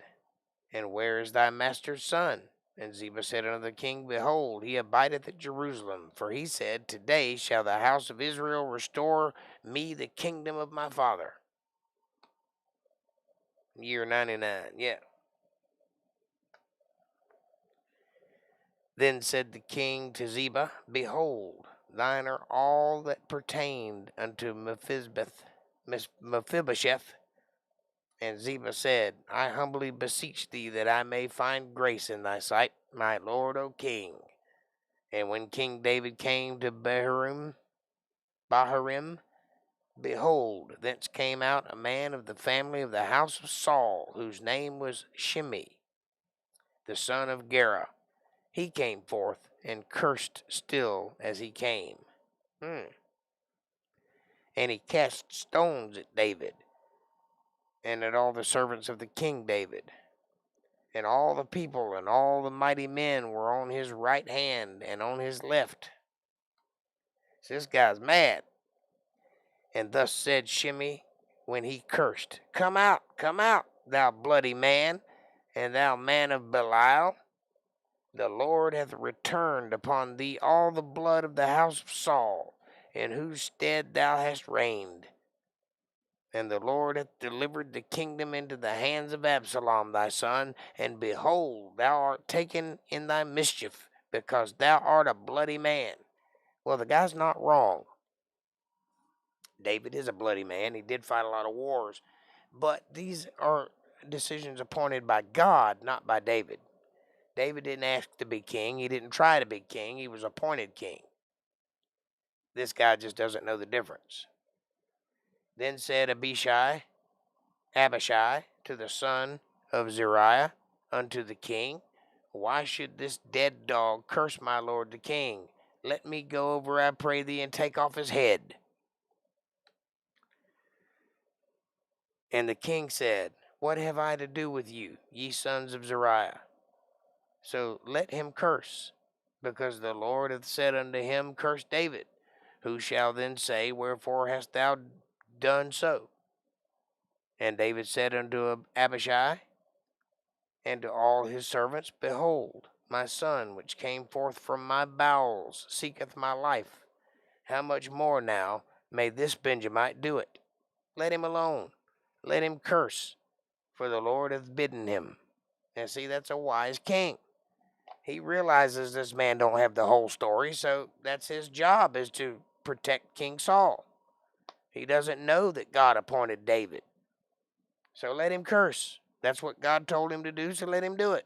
And where is thy master's son? And Ziba said unto the king, Behold, he abideth at Jerusalem. For he said, Today shall the house of Israel restore me the kingdom of my father. Year 99, yeah. Then said the king to Ziba, Behold, thine are all that pertained unto Mephibosheth. And Ziba said, I humbly beseech thee that I may find grace in thy sight, my lord, O king. And when King David came to Bahurim, behold, thence came out a man of the family of the house of Saul, whose name was Shimei, the son of Gera. He came forth and cursed still as he came. And he cast stones at David and at all the servants of the king David. And all the people and all the mighty men were on his right hand and on his left. So this guy's mad. And thus said Shimei when he cursed, come out, thou bloody man, and thou man of Belial. The Lord hath returned upon thee all the blood of the house of Saul, in whose stead thou hast reigned. And the Lord hath delivered the kingdom into the hands of Absalom thy son, and behold, thou art taken in thy mischief, because thou art a bloody man. Well, the guy's not wrong. David is a bloody man. He did fight a lot of wars. But these are decisions appointed by God, not by David. David didn't ask to be king. He didn't try to be king. He was appointed king. This guy just doesn't know the difference. Then said Abishai to the son of Zeruiah unto the king, why should this dead dog curse my lord the king? Let me go over, I pray thee, and take off his head. And the king said, what have I to do with you, ye sons of Zeruiah? So let him curse, because the Lord hath said unto him, curse David. Who shall then say, wherefore hast thou done so? And David said unto Abishai and to all his servants, behold, my son, which came forth from my bowels, seeketh my life. How much more now may this Benjamite do it? Let him alone. Let him curse, for the Lord hath bidden him. And see, that's a wise king. He realizes this man don't have the whole story, so that's his job, is to protect King Saul. He doesn't know that God appointed David. So let him curse. That's what God told him to do, so let him do it.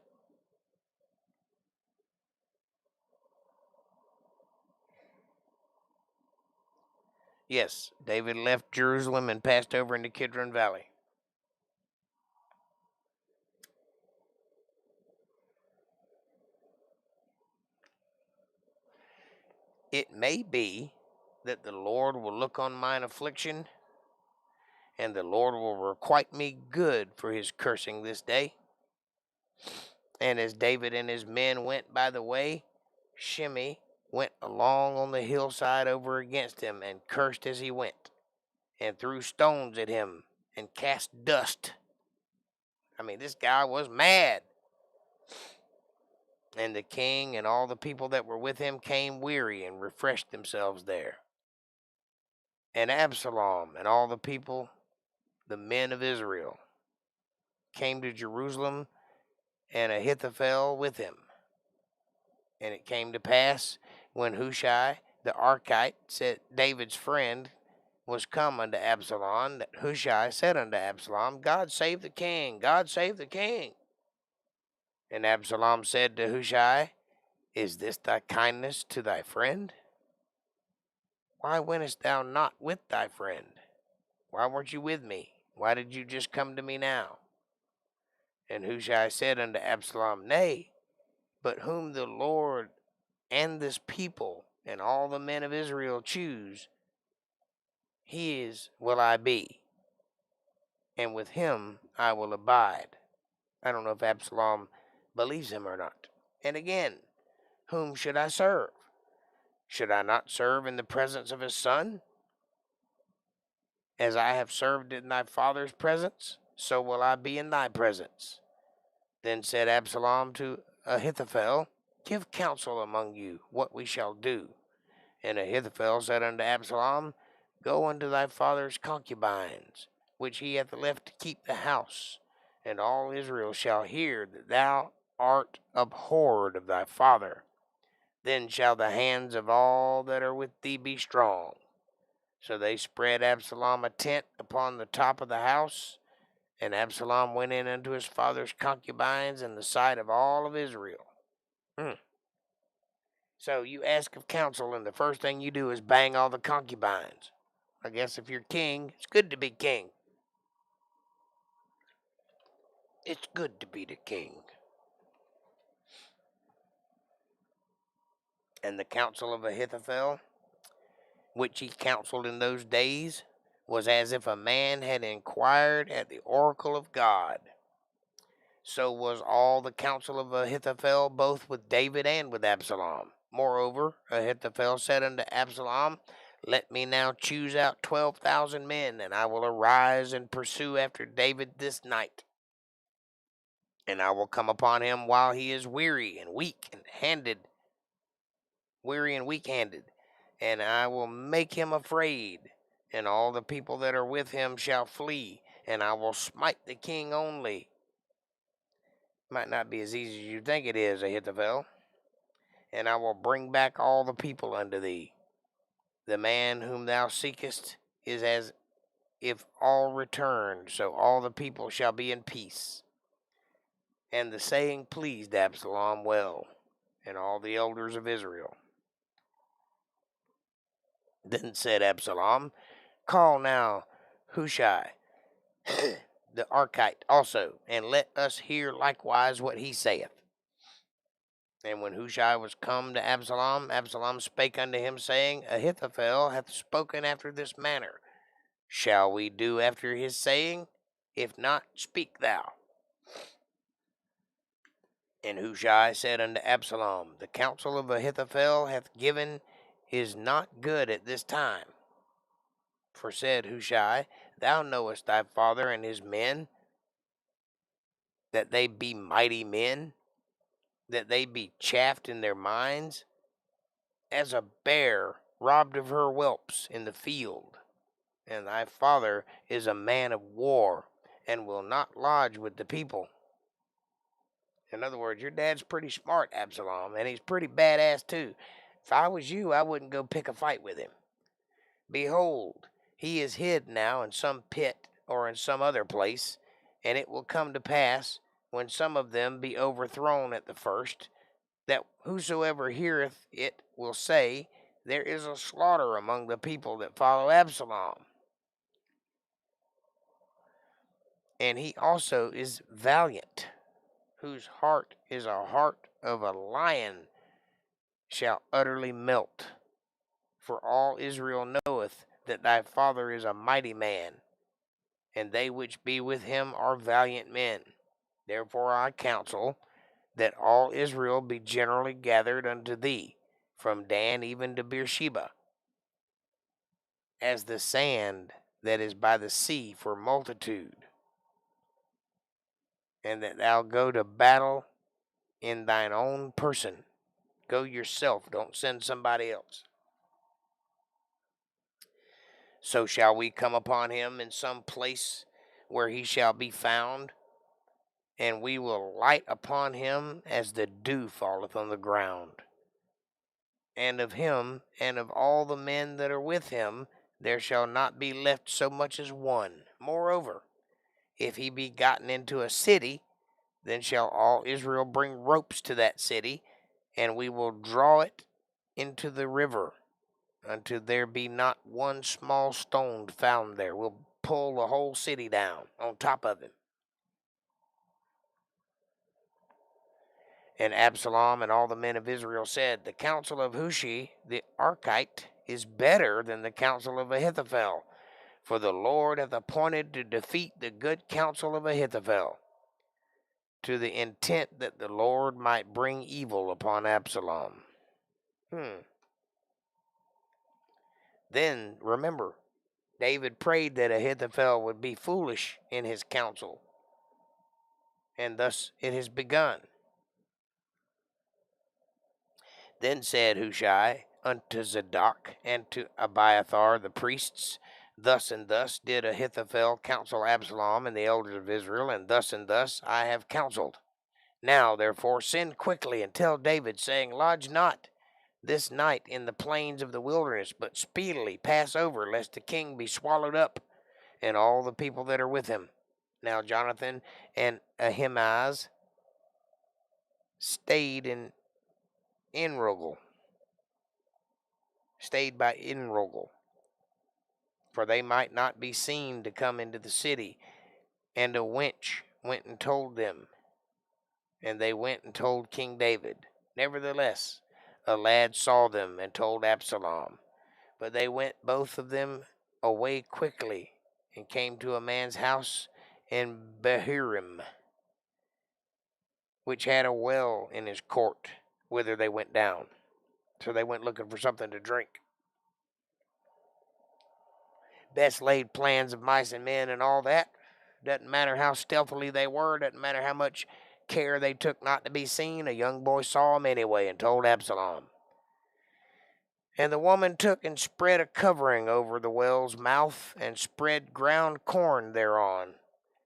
Yes, David left Jerusalem and passed over into Kidron Valley. It may be that the Lord will look on mine affliction, and the Lord will requite me good for his cursing this day. And as David and his men went by the way, Shimei went along on the hillside over against him, and cursed as he went, and threw stones at him, and cast dust. I mean, this guy was mad. And the king and all the people that were with him came weary and refreshed themselves there. And Absalom and all the people, the men of Israel, came to Jerusalem, and Ahithophel with him. And it came to pass, when Hushai the Archite, said David's friend, was come unto Absalom, that Hushai said unto Absalom, God save the king, God save the king. And Absalom said to Hushai, is this thy kindness to thy friend? Why wentest thou not with thy friend? Why weren't you with me? Why did you just come to me now? And Hushai said unto Absalom, nay, but whom the Lord and this people and all the men of Israel choose, his will I be, and with him I will abide. I don't know if Absalom believes him or not. And again, whom should I serve? Should I not serve in the presence of his son? As I have served in thy father's presence, so will I be in thy presence. Then said Absalom to Ahithophel, give counsel among you what we shall do. And Ahithophel said unto Absalom, go unto thy father's concubines, which he hath left to keep the house, and all Israel shall hear that thou art abhorred of thy father. Then shall the hands of all that are with thee be strong. So they spread Absalom a tent upon the top of the house, and Absalom went in unto his father's concubines in the sight of all of Israel. So you ask of counsel, and the first thing you do is bang all the concubines. I guess if you're king, it's good to be king. It's good to be the king. And the counsel of Ahithophel, which he counseled in those days, was as if a man had inquired at the oracle of God. So was all the counsel of Ahithophel, both with David and with Absalom. Moreover, Ahithophel said unto Absalom, let me now choose out 12,000 men, and I will arise and pursue after David this night. And I will come upon him while he is weary and weak-handed, and I will make him afraid, and all the people that are with him shall flee, and I will smite the king only. Might not be as easy as you think it is, Ahithophel. And I will bring back all the people unto thee. The man whom thou seekest is as if all returned, so all the people shall be in peace. And the saying pleased Absalom well, and all the elders of Israel. Then said Absalom, Call now Hushai the Archite also, and let us hear likewise what he saith. And when Hushai was come to Absalom, Absalom spake unto him, saying, Ahithophel hath spoken after this manner. Shall we do after his saying? If not, speak thou. And Hushai said unto Absalom, The counsel of Ahithophel hath given is not good at this time. For said Hushai, Thou knowest thy father and his men, that they be mighty men, that they be chaffed in their minds, as a bear robbed of her whelps in the field. And thy father is a man of war, and will not lodge with the people. In other words, your dad's pretty smart, Absalom, and he's pretty badass too. If I was you, I wouldn't go pick a fight with him. Behold, he is hid now in some pit or in some other place, and it will come to pass, when some of them be overthrown at the first, that whosoever heareth it will say, There is a slaughter among the people that follow Absalom. And he also is valiant, whose heart is a heart of a lion, shall utterly melt. For all Israel knoweth that thy father is a mighty man, and they which be with him are valiant men. Therefore I counsel that all Israel be generally gathered unto thee, from Dan even to Beersheba, as the sand that is by the sea for multitude, and that thou go to battle in thine own person. Go yourself, don't send somebody else. So shall we come upon him in some place where he shall be found, and we will light upon him as the dew falleth on the ground. And of him and of all the men that are with him there shall not be left so much as one. Moreover, if he be gotten into a city, then shall all Israel bring ropes to that city, and we will draw it into the river, until there be not one small stone found there. We'll pull the whole city down on top of him. And Absalom and all the men of Israel said, The counsel of Hushai the Archite is better than the counsel of Ahithophel, for the Lord hath appointed to defeat the good counsel of Ahithophel, to the intent that the Lord might bring evil upon Absalom. Then, remember, David prayed that Ahithophel would be foolish in his counsel, and thus it has begun. Then said Hushai unto Zadok and to Abiathar the priests, Thus and thus did Ahithophel counsel Absalom and the elders of Israel, and thus I have counseled. Now, therefore, send quickly and tell David, saying, Lodge not this night in the plains of the wilderness, but speedily pass over, lest the king be swallowed up, and all the people that are with him. Now Jonathan and Ahimaaz stayed by Enrogel, for they might not be seen to come into the city. And a wench went and told them, and they went and told King David. Nevertheless, a lad saw them and told Absalom. But they went both of them away quickly, and came to a man's house in Bahurim, which had a well in his court, whither they went down. So they went looking for something to drink. Best laid plans of mice and men and all that. Doesn't matter how stealthily they were, doesn't matter how much care they took not to be seen, a young boy saw him anyway and told Absalom. And the woman took and spread a covering over the well's mouth and spread ground corn thereon,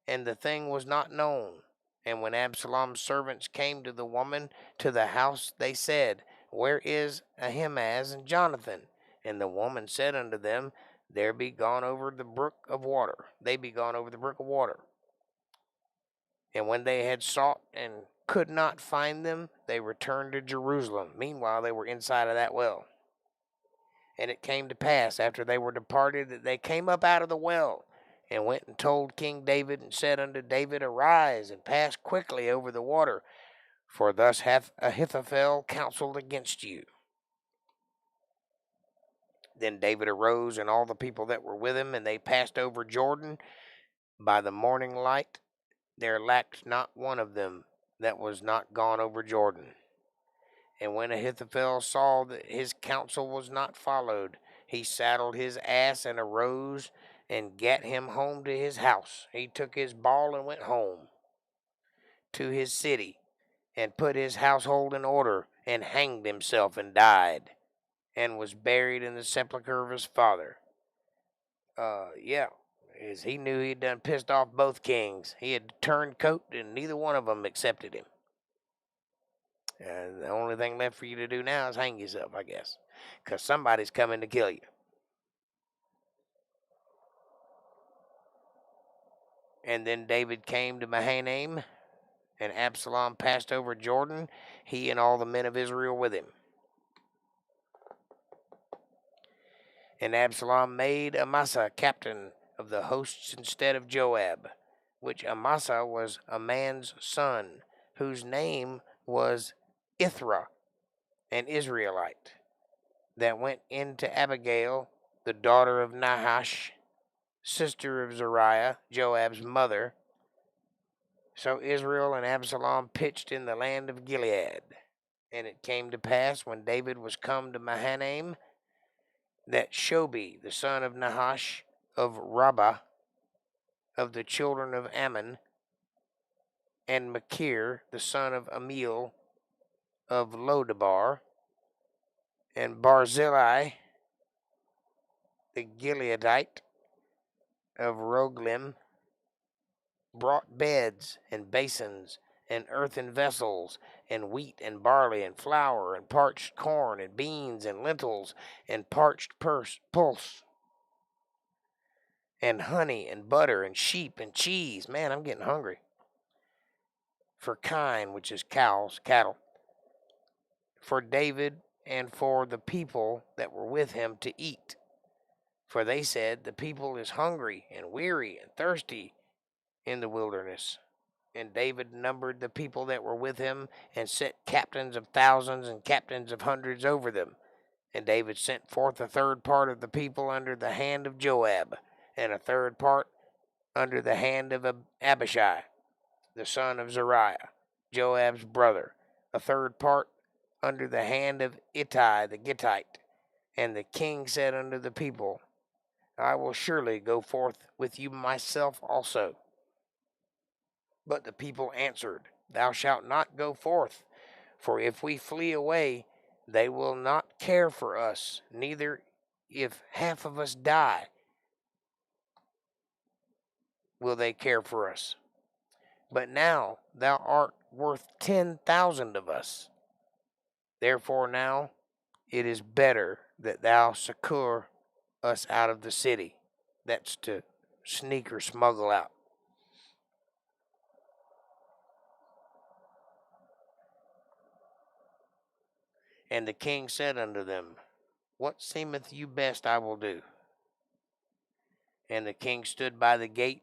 and the thing was not known. And when Absalom's servants came to the woman to the house, they said, Where is Ahimaaz and Jonathan? And the woman said unto them, They be gone over the brook of water. And when they had sought and could not find them, they returned to Jerusalem. Meanwhile, they were inside of that well. And it came to pass, after they were departed, that they came up out of the well, and went and told King David, and said unto David, Arise, and pass quickly over the water, for thus hath Ahithophel counseled against you. Then David arose, and all the people that were with him, and they passed over Jordan by the morning light. There lacked not one of them that was not gone over Jordan. And when Ahithophel saw that his counsel was not followed, he saddled his ass and arose and gat him home to his house. He took his ball and went home to his city, and put his household in order, and hanged himself and died, and was buried in the sepulchre of his father. As he knew he'd done pissed off both kings. He had turned coat, and neither one of them accepted him. And the only thing left for you to do now is hang yourself, I guess, because somebody's coming to kill you. And then David came to Mahanaim, and Absalom passed over Jordan, he and all the men of Israel with him. And Absalom made Amasa captain of the hosts instead of Joab, which Amasa was a man's son, whose name was Ithra, an Israelite, that went into Abigail, the daughter of Nahash, sister of Zeruiah, Joab's mother. So Israel and Absalom pitched in the land of Gilead. And it came to pass, when David was come to Mahanaim, that Shobi, the son of Nahash of Rabbah, of the children of Ammon, and Machir, the son of Amiel, of Lodabar, and Barzillai, the Gileadite, of Roglim, brought beds and basins and earthen vessels, and wheat and barley and flour and parched corn and beans and lentils and parched pulse and honey and butter and sheep and cheese. Man, I'm getting hungry. For kine, which is cows, cattle, for David and for the people that were with him to eat. For they said, The people is hungry and weary and thirsty in the wilderness. And David numbered the people that were with him, and set captains of thousands and captains of hundreds over them. And David sent forth a third part of the people under the hand of Joab, and a third part under the hand of Abishai, the son of Zeruiah, Joab's brother, a third part under the hand of Ittai the Gittite. And the king said unto the people, I will surely go forth with you myself also. But the people answered, Thou shalt not go forth, for if we flee away, they will not care for us, neither if half of us die, will they care for us. But now thou art worth 10,000 of us. Therefore now it is better that thou succor us out of the city. That's to sneak or smuggle out. And the king said unto them, What seemeth you best I will do. And the king stood by the gate.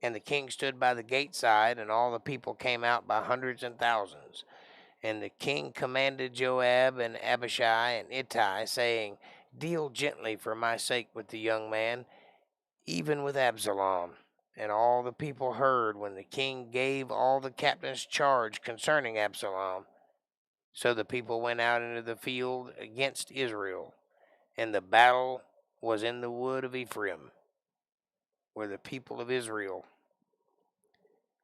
And the king stood by the gate side, and all the people came out by hundreds and thousands. And the king commanded Joab and Abishai and Ittai, saying, Deal gently for my sake with the young man, even with Absalom. And all the people heard when the king gave all the captains charge concerning Absalom. So the people went out into the field against Israel, and the battle was in the wood of Ephraim, where the people of Israel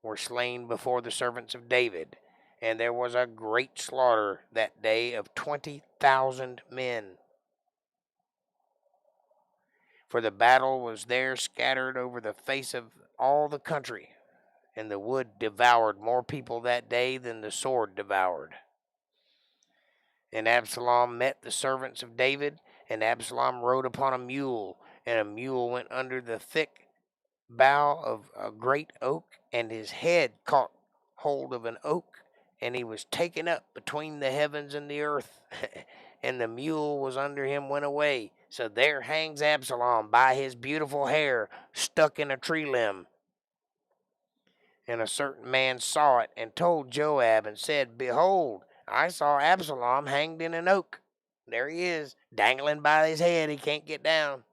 were slain before the servants of David, and there was a great slaughter that day of 20,000 men. For the battle was there scattered over the face of all the country, and the wood devoured more people that day than the sword devoured. And Absalom met the servants of David, and Absalom rode upon a mule, and a mule went under the thick bough of a great oak, and his head caught hold of an oak, and he was taken up between the heavens and the earth, and the mule was under him went away. So there hangs Absalom by his beautiful hair, stuck in a tree limb. And a certain man saw it, and told Joab, and said, Behold, I saw Absalom hanged in an oak. There he is, dangling by his head. He can't get down.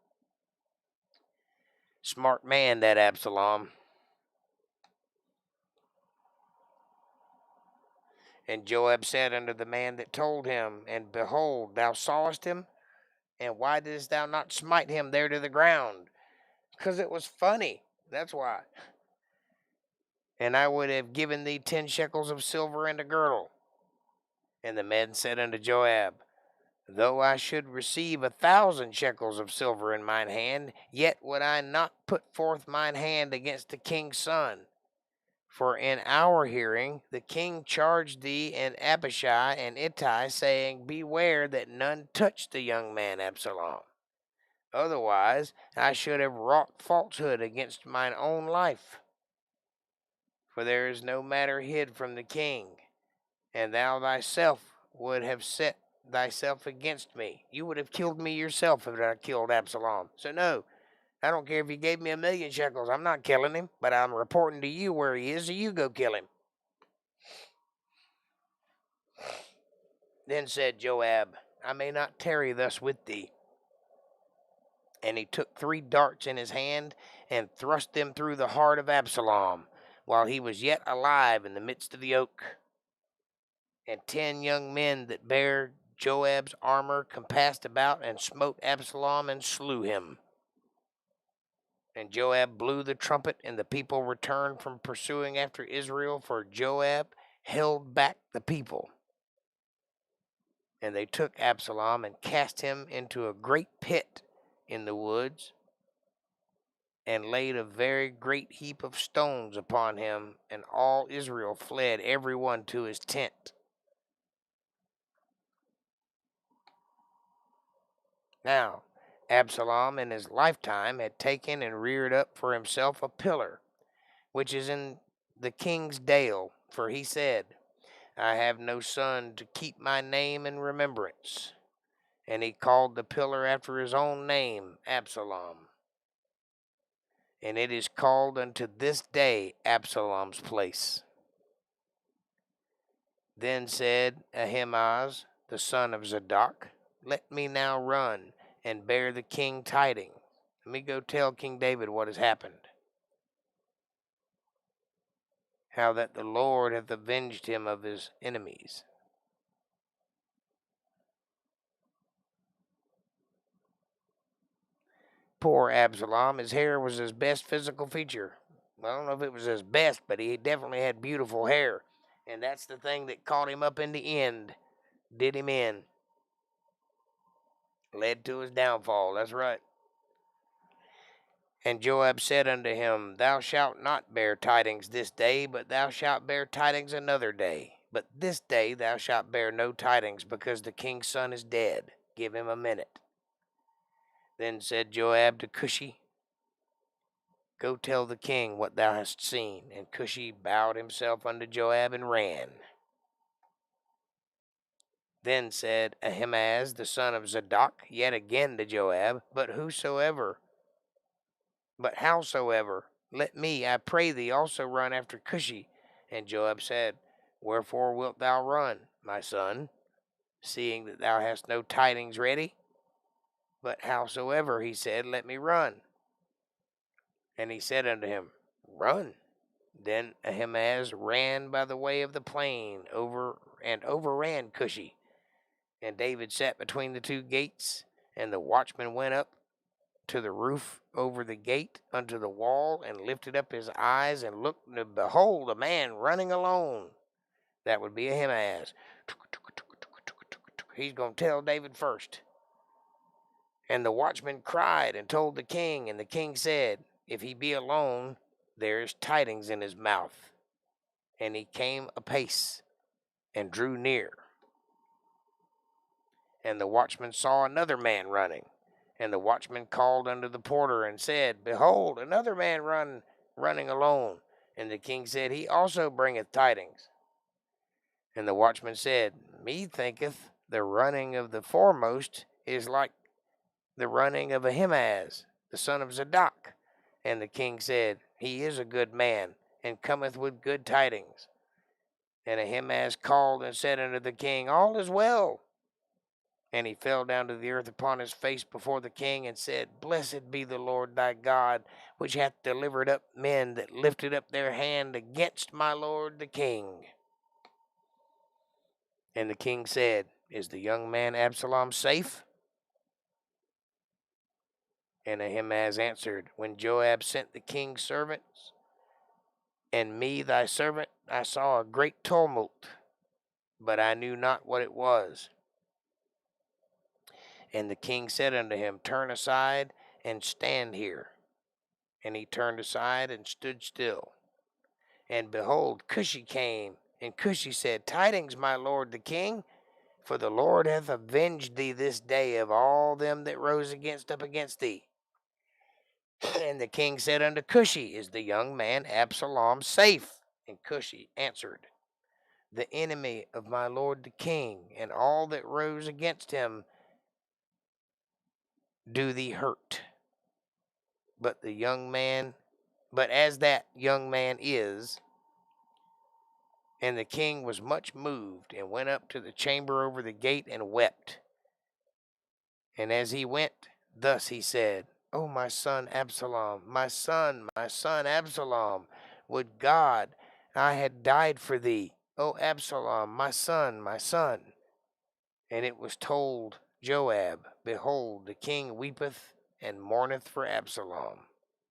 Smart man, that Absalom. And Joab said unto the man that told him, And behold, thou sawest him? And why didst thou not smite him there to the ground? Because it was funny. That's why. And I would have given thee 10 shekels of silver and a girdle. And the man said unto Joab, Though I should receive 1,000 shekels of silver in mine hand, yet would I not put forth mine hand against the king's son. For in our hearing the king charged thee and Abishai and Ittai, saying, Beware that none touch the young man Absalom. Otherwise I should have wrought falsehood against mine own life. For there is no matter hid from the king, and thou thyself would have set thyself against me. You would have killed me yourself if I killed Absalom. So no, I don't care if you gave me 1,000,000 shekels. I'm not killing him, but I'm reporting to you where he is, so you go kill him. Then said Joab, I may not tarry thus with thee. And he took 3 darts in his hand, and thrust them through the heart of Absalom, while he was yet alive in the midst of the oak. And 10 young men that bare Joab's armor compassed about, and smote Absalom, and slew him. And Joab blew the trumpet, and the people returned from pursuing after Israel, for Joab held back the people. And they took Absalom, and cast him into a great pit in the woods, and laid a very great heap of stones upon him, and all Israel fled, every one to his tent. Now Absalom in his lifetime had taken and reared up for himself a pillar, which is in the king's dale, for he said, I have no son to keep my name in remembrance. And he called the pillar after his own name, Absalom. And it is called unto this day Absalom's place. Then said Ahimaaz, the son of Zadok, Let me now run and bear the king tidings. Let me go tell King David what has happened. How that the Lord hath avenged him of his enemies. Poor Absalom, his hair was his best physical feature. I don't know if it was his best, but he definitely had beautiful hair. And that's the thing that caught him up in the end. Did him in. Led to his downfall, that's right. And Joab said unto him, Thou shalt not bear tidings this day, but thou shalt bear tidings another day. But this day thou shalt bear no tidings, because the king's son is dead. Give him a minute. Then said Joab to Cushi, Go tell the king what thou hast seen. And Cushi bowed himself unto Joab and ran. Then said Ahimaaz the son of Zadok yet again to Joab, But howsoever, let me, I pray thee, also run after Cushi. And Joab said, Wherefore wilt thou run, my son, seeing that thou hast no tidings ready? But howsoever, he said, let me run. And he said unto him, Run. Then Ahimaaz ran by the way of the plain, overran Cushi. And David sat between the 2 gates, and the watchman went up to the roof over the gate unto the wall, and lifted up his eyes and looked, and behold, a man running alone. That would be Ahimaaz. He's going to tell David first. And the watchman cried and told the king, and the king said, if he be alone, there is tidings in his mouth. And he came apace and drew near. And the watchman saw another man running. And the watchman called unto the porter and said, behold, another man running alone. And the king said, he also bringeth tidings. And the watchman said, me thinketh the running of the foremost is like the running of Ahimaaz, the son of Zadok. And the king said, he is a good man, and cometh with good tidings. And Ahimaaz called and said unto the king, all is well. And he fell down to the earth upon his face before the king, and said, blessed be the Lord thy God, which hath delivered up men that lifted up their hand against my lord the king. And the king said, is the young man Absalom safe? And Ahimaaz answered, when Joab sent the king's servants, and me thy servant, I saw a great tumult, but I knew not what it was. And the king said unto him, turn aside and stand here. And he turned aside and stood still. And behold, Cushi came, and Cushi said, tidings, my lord the king, for the Lord hath avenged thee this day of all them that rose up against thee. And the king said unto Cushi, is the young man Absalom safe? And Cushi answered, the enemy of my lord the king, and all that rose against him, do thee hurt. But as that young man is. And the king was much moved, and went up to the chamber over the gate, and wept. And as he went, thus he said, O my son Absalom, my son Absalom, would God I had died for thee, O Absalom, my son, my son. And it was told Joab, behold, the king weepeth and mourneth for Absalom.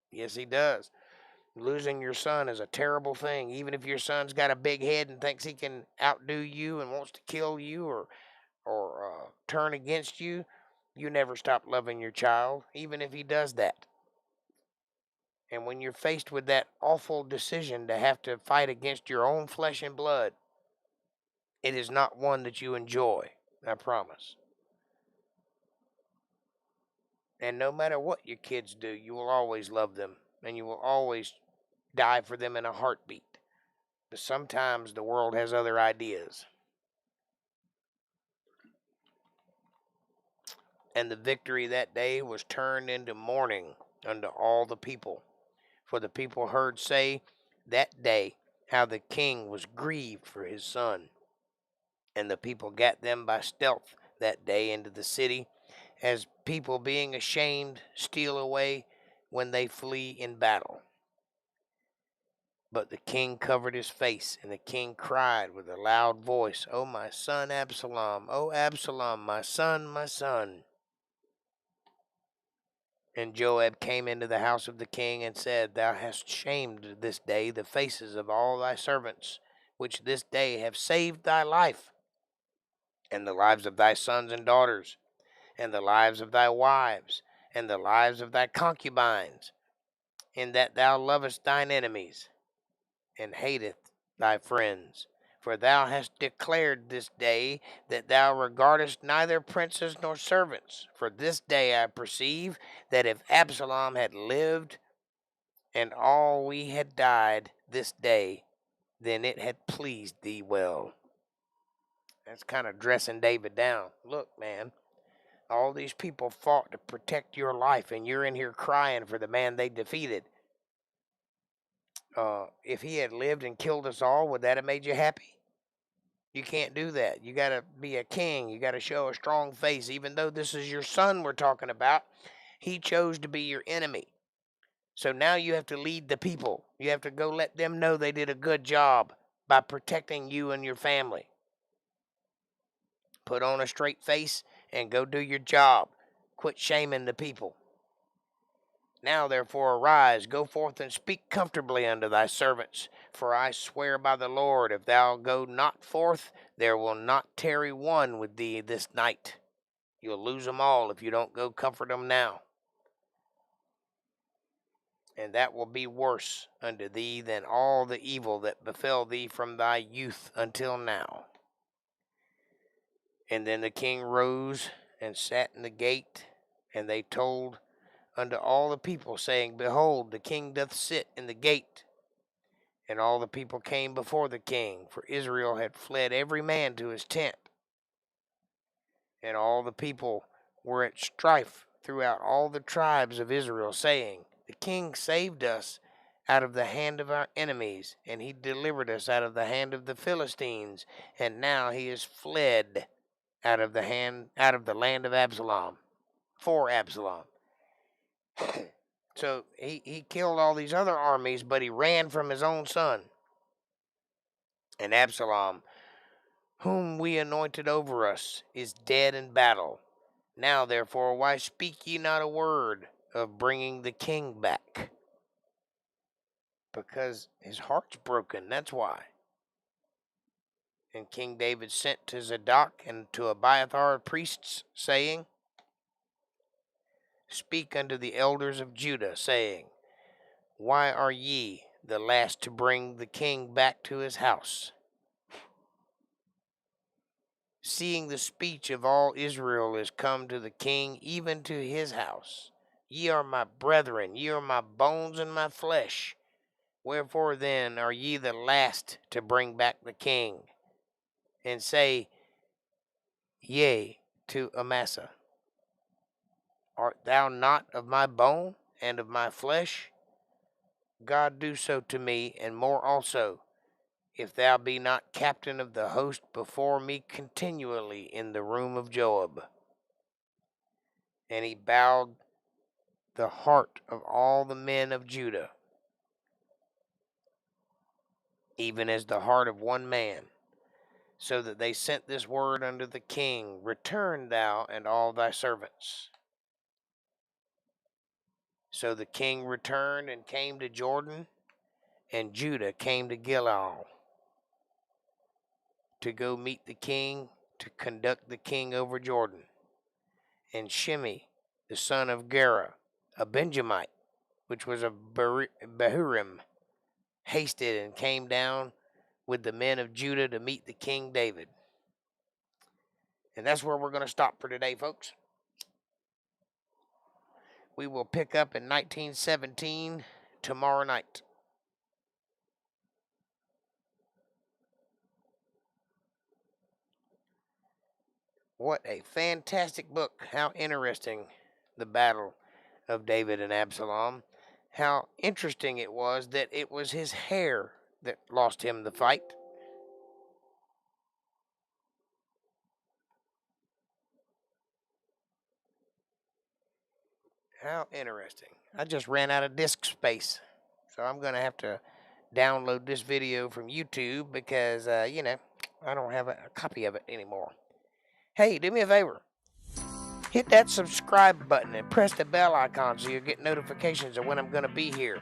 Yes, he does. Losing your son is a terrible thing. Even if your son's got a big head and thinks he can outdo you and wants to kill you or turn against you, you never stop loving your child, even if he does that. And when you're faced with that awful decision to have to fight against your own flesh and blood, it is not one that you enjoy, I promise. And no matter what your kids do, you will always love them, and you will always die for them in a heartbeat. But sometimes the world has other ideas. And the victory that day was turned into mourning unto all the people. For the people heard say that day how the king was grieved for his son. And the people gat them by stealth that day into the city, as people being ashamed steal away when they flee in battle. But the king covered his face, and the king cried with a loud voice, O my son Absalom, O Absalom, my son, my son. And Joab came into the house of the king, and said, Thou hast shamed this day the faces of all thy servants, which this day have saved thy life, and the lives of thy sons and daughters, and the lives of thy wives, and the lives of thy concubines, in that thou lovest thine enemies, and hateth thy friends. For thou hast declared this day that thou regardest neither princes nor servants. For this day I perceive that if Absalom had lived, and all we had died this day, then it had pleased thee well. That's kind of dressing David down. Look, man, all these people fought to protect your life, and you're in here crying for the man they defeated. If he had lived and killed us all, would that have made you happy? You can't do that. You got to be a king. You got to show a strong face. Even though this is your son we're talking about, he chose to be your enemy. So now you have to lead the people. You have to go let them know they did a good job by protecting you and your family. Put on a straight face and go do your job. Quit shaming the people. Now therefore arise, go forth and speak comfortably unto thy servants. For I swear by the Lord, if thou go not forth, there will not tarry one with thee this night. You'll lose them all if you don't go comfort them now. And that will be worse unto thee than all the evil that befell thee from thy youth until now. And then the king rose and sat in the gate, and they told unto all the people, saying, Behold, the king doth sit in the gate. And all the people came before the king, for Israel had fled every man to his tent. And all the people were at strife throughout all the tribes of Israel, saying, The king saved us out of the hand of our enemies, and he delivered us out of the hand of the Philistines, and now he is fled out of the land of Absalom, for Absalom. So he killed all these other armies, but he ran from his own son. And Absalom, whom we anointed over us, is dead in battle. Now therefore, why speak ye not a word of bringing the king back? Because his heart's broken, that's why. And King David sent to Zadok and to Abiathar priests, saying, Speak unto the elders of Judah, saying, Why are ye the last to bring the king back to his house? Seeing the speech of all Israel is come to the king, even to his house. Ye are my brethren, ye are my bones and my flesh. Wherefore then are ye the last to bring back the king? And say, Yea, to Amasa, Art thou not of my bone and of my flesh? God do so to me, and more also, if thou be not captain of the host before me continually in the room of Joab. And he bowed the heart of all the men of Judah, even as the heart of one man, so that they sent this word unto the king, Return thou and all thy servants. So the king returned and came to Jordan, and Judah came to Gilgal to go meet the king, to conduct the king over Jordan. And Shimei, the son of Gera, a Benjamite, which was of Bahurim, hasted and came down with the men of Judah to meet the King David. And that's where we're going to stop for today, folks. We will pick up in 1917 tomorrow night. What a fantastic book. How interesting the battle of David and Absalom. How interesting it was that it was his hair that lost him the fight. How interesting. I just ran out of disk space. So I'm going to have to download this video from YouTube because, I don't have a copy of it anymore. Hey, do me a favor. Hit that subscribe button and press the bell icon so you'll get notifications of when I'm going to be here.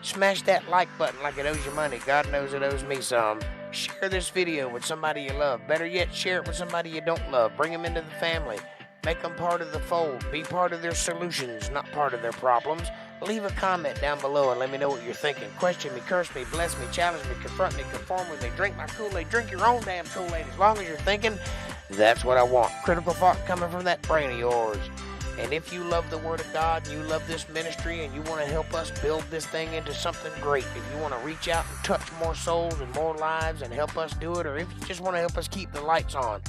Smash that like button like it owes you money. God knows it owes me some. Share this video with somebody you love. Better yet, share it with somebody you don't love. Bring them into the family. Make them part of the fold. Be part of their solutions, not part of their problems. Leave a comment down below and let me know what you're thinking. Question me, curse me, bless me, challenge me, confront me, conform with me. Drink my Kool-Aid. Drink your own damn Kool-Aid. As long as you're thinking, that's what I want. Critical thought coming from that brain of yours. And if you love the Word of God, and you love this ministry, and you want to help us build this thing into something great, if you want to reach out and touch more souls and more lives and help us do it, or if you just want to help us keep the lights on,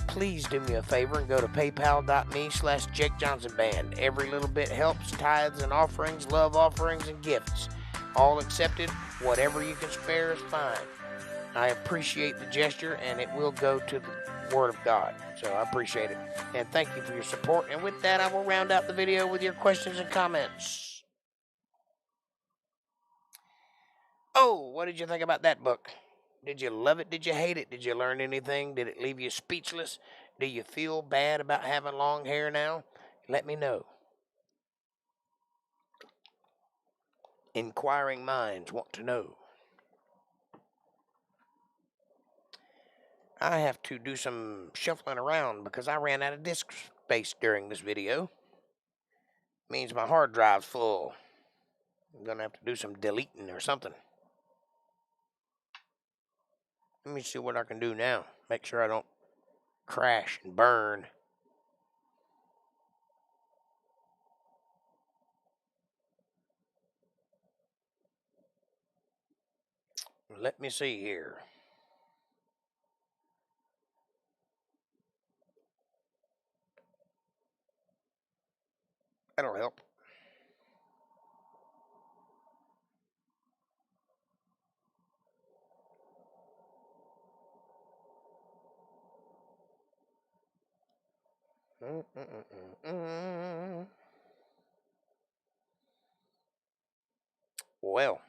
please do me a favor and go to paypal.me/JakeJohnsonBand. Every little bit helps. Tithes and offerings, love offerings and gifts, all accepted. Whatever you can spare is fine. I appreciate the gesture, and it will go to the Word of God. So I appreciate it. And thank you for your support. And with that, I will round out the video with your questions and comments. Oh, what did you think about that book? Did you love it? Did you hate it? Did you learn anything? Did it leave you speechless? Do you feel bad about having long hair now? Let me know. Inquiring minds want to know. I have to do some shuffling around because I ran out of disk space during this video. Means my hard drive's full. I'm going to have to do some deleting or something. Let me see what I can do now. Make sure I don't crash and burn. Let me see here. That'll help. Well,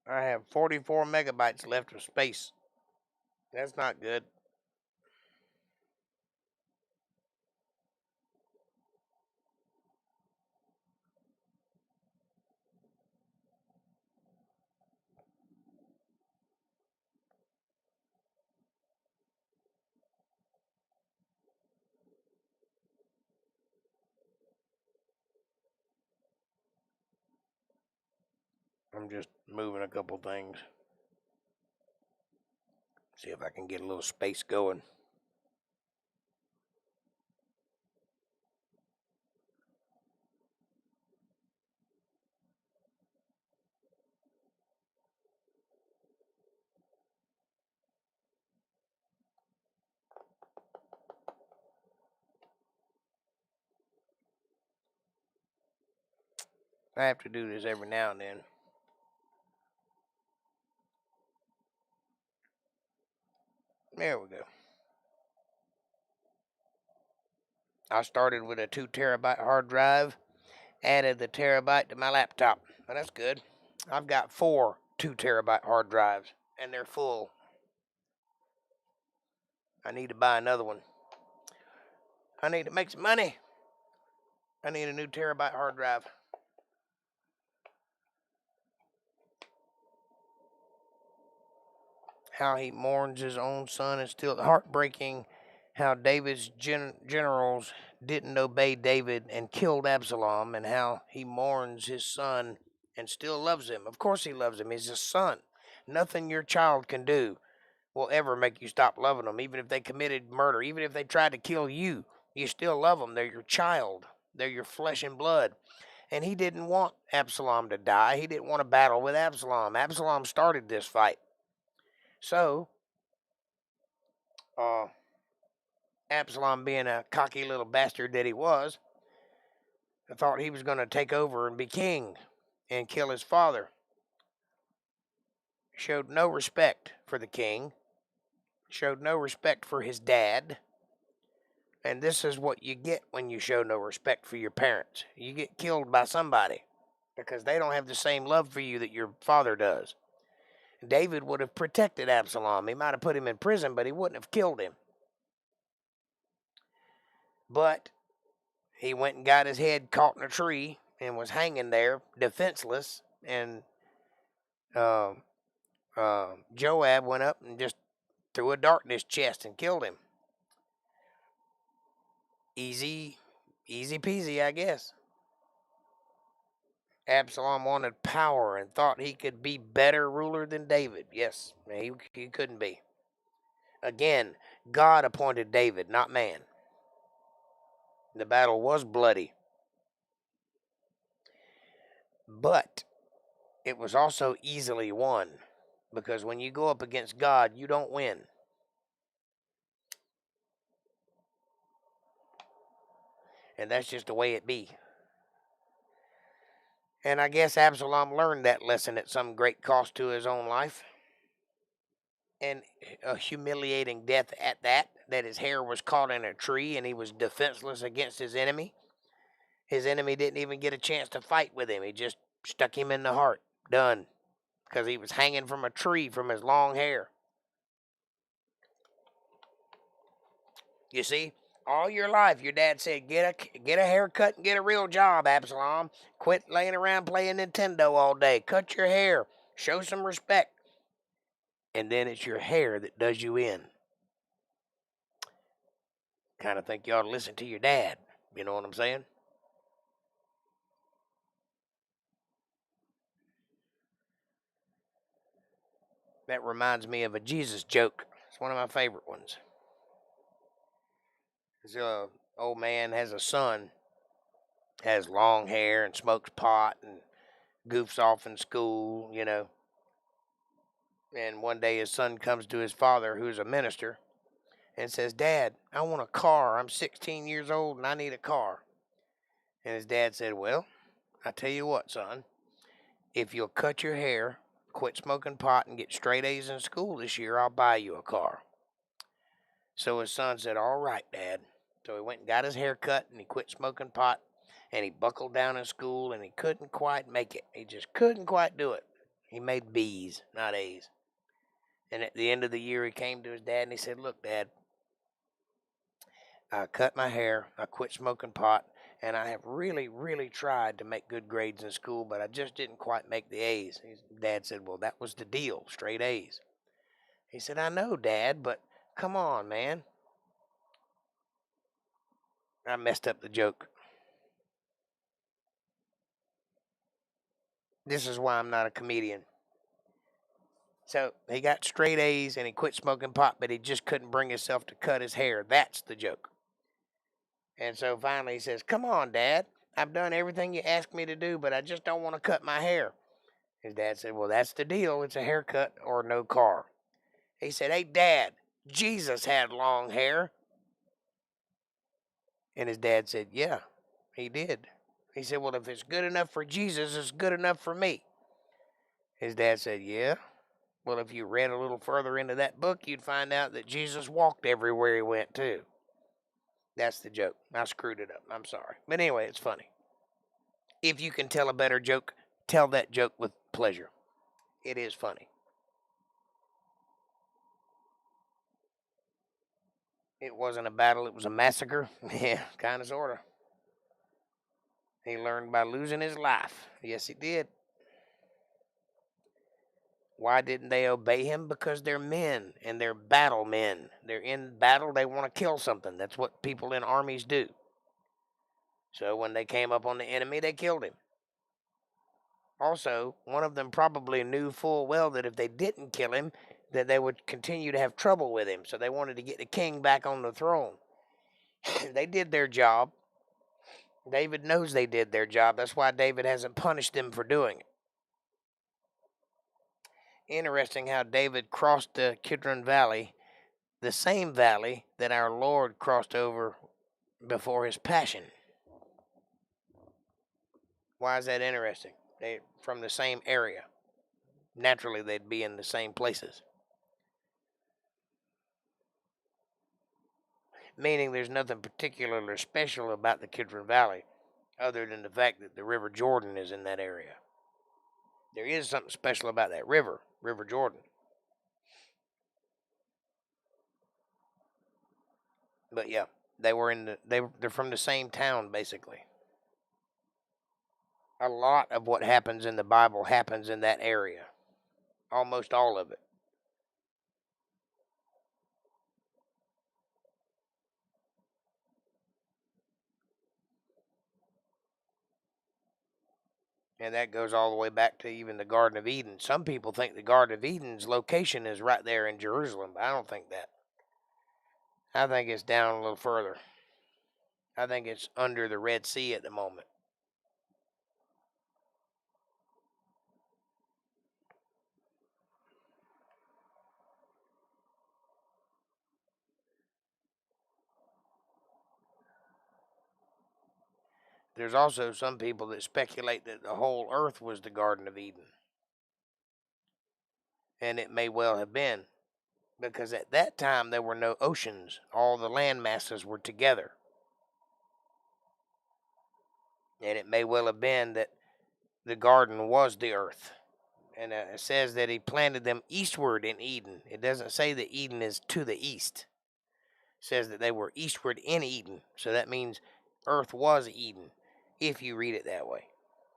I have 44 megabytes left of space. That's not good. I'm just moving a couple things. See if I can get a little space going. I have to do this every now and then. There we go. I started with a 2 terabyte hard drive, added the terabyte to my laptop. Well, that's good. I've got 4 2 terabyte hard drives, and they're full. I need to buy another one. I need to make some money. I need a new terabyte hard drive. How he mourns his own son is still heartbreaking. How David's generals didn't obey David and killed Absalom, and how he mourns his son and still loves him. Of course he loves him. He's his son. Nothing your child can do will ever make you stop loving them. Even if they committed murder, even if they tried to kill you, you still love them. They're your child. They're your flesh and blood. And he didn't want Absalom to die. He didn't want to battle with Absalom. Absalom started this fight. So, Absalom, being a cocky little bastard that he was, thought he was going to take over and be king and kill his father. Showed no respect for the king. Showed no respect for his dad. And this is what you get when you show no respect for your parents. You get killed by somebody because they don't have the same love for you that your father does. David would have protected Absalom. He might have put him in prison, but he wouldn't have killed him. But he went and got his head caught in a tree and was hanging there defenseless. And Joab went up and just threw a dart in his chest and killed him. Easy peasy, I guess. Absalom wanted power and thought he could be better ruler than David. Yes, he couldn't be. Again, God appointed David, not man. The battle was bloody. But it was also easily won. Because when you go up against God, you don't win. And that's just the way it be. And I guess Absalom learned that lesson at some great cost to his own life. And a humiliating death at that his hair was caught in a tree and he was defenseless against his enemy. His enemy didn't even get a chance to fight with him. He just stuck him in the heart. Done. Because he was hanging from a tree from his long hair. You see, All your life, your dad said, get a haircut and get a real job, Absalom. Quit laying around playing Nintendo all day. Cut your hair. Show some respect. And then it's your hair that does you in. Kind of think you ought to listen to your dad. You know what I'm saying? That reminds me of a Jesus joke. It's one of my favorite ones. This old man has a son, has long hair and smokes pot and goofs off in school, you know. And one day his son comes to his father, who's a minister, and says, Dad, I want a car. I'm 16 years old and I need a car. And his dad said, well, I tell you what, son, if you'll cut your hair, quit smoking pot, and get straight A's in school this year, I'll buy you a car. So his son said, all right, Dad. So he went and got his hair cut, and he quit smoking pot, and he buckled down in school, and he couldn't quite make it. He just couldn't quite do it. He made B's, not A's. And at the end of the year, he came to his dad, and he said, look, Dad, I cut my hair, I quit smoking pot, and I have really, really tried to make good grades in school, but I just didn't quite make the A's. His dad said, well, that was the deal, straight A's. He said, I know, Dad, but come on, man. I messed up the joke. This is why I'm not a comedian. So he got straight A's and he quit smoking pot, but he just couldn't bring himself to cut his hair. That's the joke. And so finally he says, come on, Dad. I've done everything you asked me to do, but I just don't want to cut my hair. His dad said, well, that's the deal. It's a haircut or no car. He said, hey, Dad, Jesus had long hair. And his dad said, yeah, he did. He said, well, if it's good enough for Jesus, it's good enough for me. His dad said, yeah. Well, if you read a little further into that book, you'd find out that Jesus walked everywhere he went, too. That's the joke. I screwed it up. I'm sorry. But anyway, it's funny. If you can tell a better joke, tell that joke with pleasure. It is funny. It wasn't a battle, it was a massacre. Yeah, kind of, sort of. He learned by losing his life. Yes, he did. Why didn't they obey him? Because they're men, and they're battle men. They're in battle, they want to kill something. That's what people in armies do. So when they came up on the enemy, they killed him. Also, one of them probably knew full well that if they didn't kill him, that they would continue to have trouble with him. So they wanted to get the king back on the throne. They did their job. David knows they did their job. That's why David hasn't punished them for doing it. Interesting how David crossed the Kidron Valley, the same valley that our Lord crossed over before his passion. Why is that interesting? They're from the same area. Naturally, they'd be in the same places. Meaning there's nothing particularly special about the Kidron Valley other than the fact that the River Jordan is in that area. There is something special about that river, River Jordan. But yeah, they're from the same town, basically. A lot of what happens in the Bible happens in that area. Almost all of it. And that goes all the way back to even the Garden of Eden. Some people think the Garden of Eden's location is right there in Jerusalem, but I don't think that. I think it's down a little further. I think it's under the Red Sea at the moment. There's also some people that speculate that the whole earth was the Garden of Eden. And it may well have been, because at that time there were no oceans. All the land masses were together. And it may well have been that the garden was the earth. And it says that he planted them eastward in Eden. It doesn't say that Eden is to the east. says that they were eastward in Eden. So that means Earth was Eden, if you read it that way.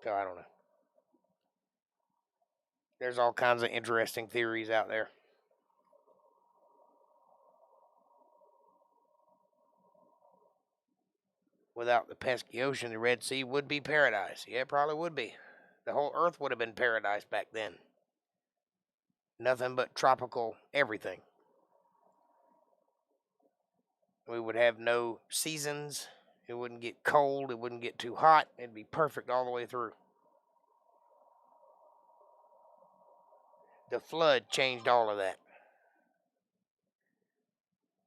So I don't know. There's all kinds of interesting theories out there. Without the pesky ocean, the Red Sea would be paradise. Yeah, it probably would be. The whole Earth would have been paradise back then. Nothing but tropical everything. We would have no seasons. It wouldn't get cold. It wouldn't get too hot. It'd be perfect all the way through. The flood changed all of that.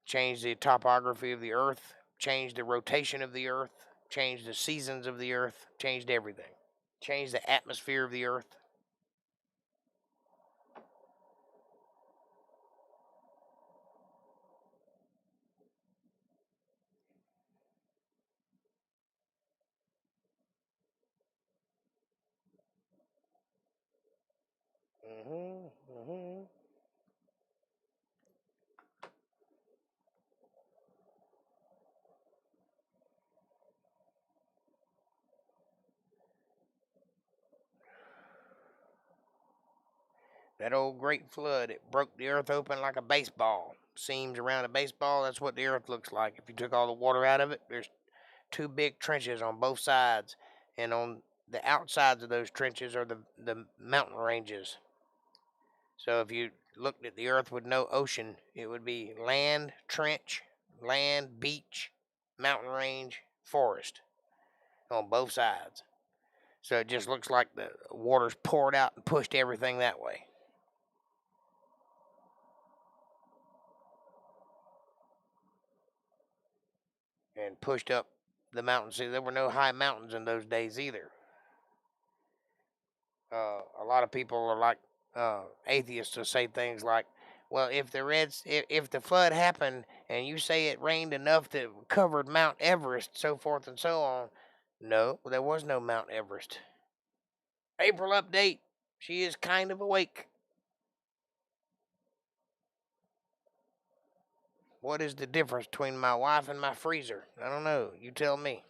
Changed the topography of the Earth. Changed the rotation of the Earth. Changed the seasons of the Earth. Changed everything. Changed the atmosphere of the Earth. That old great flood, it broke the earth open like a baseball. Seams around a baseball, that's what the earth looks like. If you took all the water out of it, there's two big trenches on both sides. And on the outsides of those trenches are the mountain ranges. So if you looked at the earth with no ocean, it would be land, trench, land, beach, mountain range, forest on both sides. So it just looks like the water's poured out and pushed everything that way. And pushed up the mountains. See, there were no high mountains in those days either. A lot of people are like atheists to say things like, well, if the flood happened and you say it rained enough that it covered Mount Everest, so forth and so on. No, there was no Mount Everest. April update. She is kind of awake. What is the difference between my wife and my freezer? I don't know. You tell me.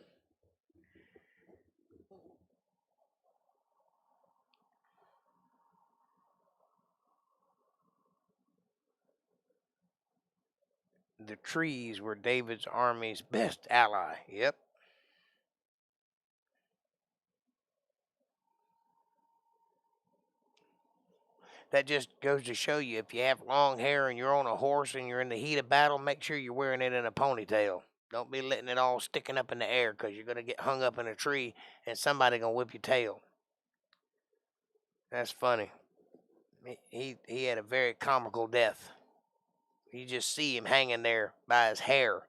The trees were David's army's best ally. Yep. That just goes to show you, if you have long hair and you're on a horse and you're in the heat of battle, make sure you're wearing it in a ponytail. Don't be letting it all sticking up in the air, because you're going to get hung up in a tree and somebody going to whip your tail. That's funny. He had a very comical death. You just see him hanging there by his hair.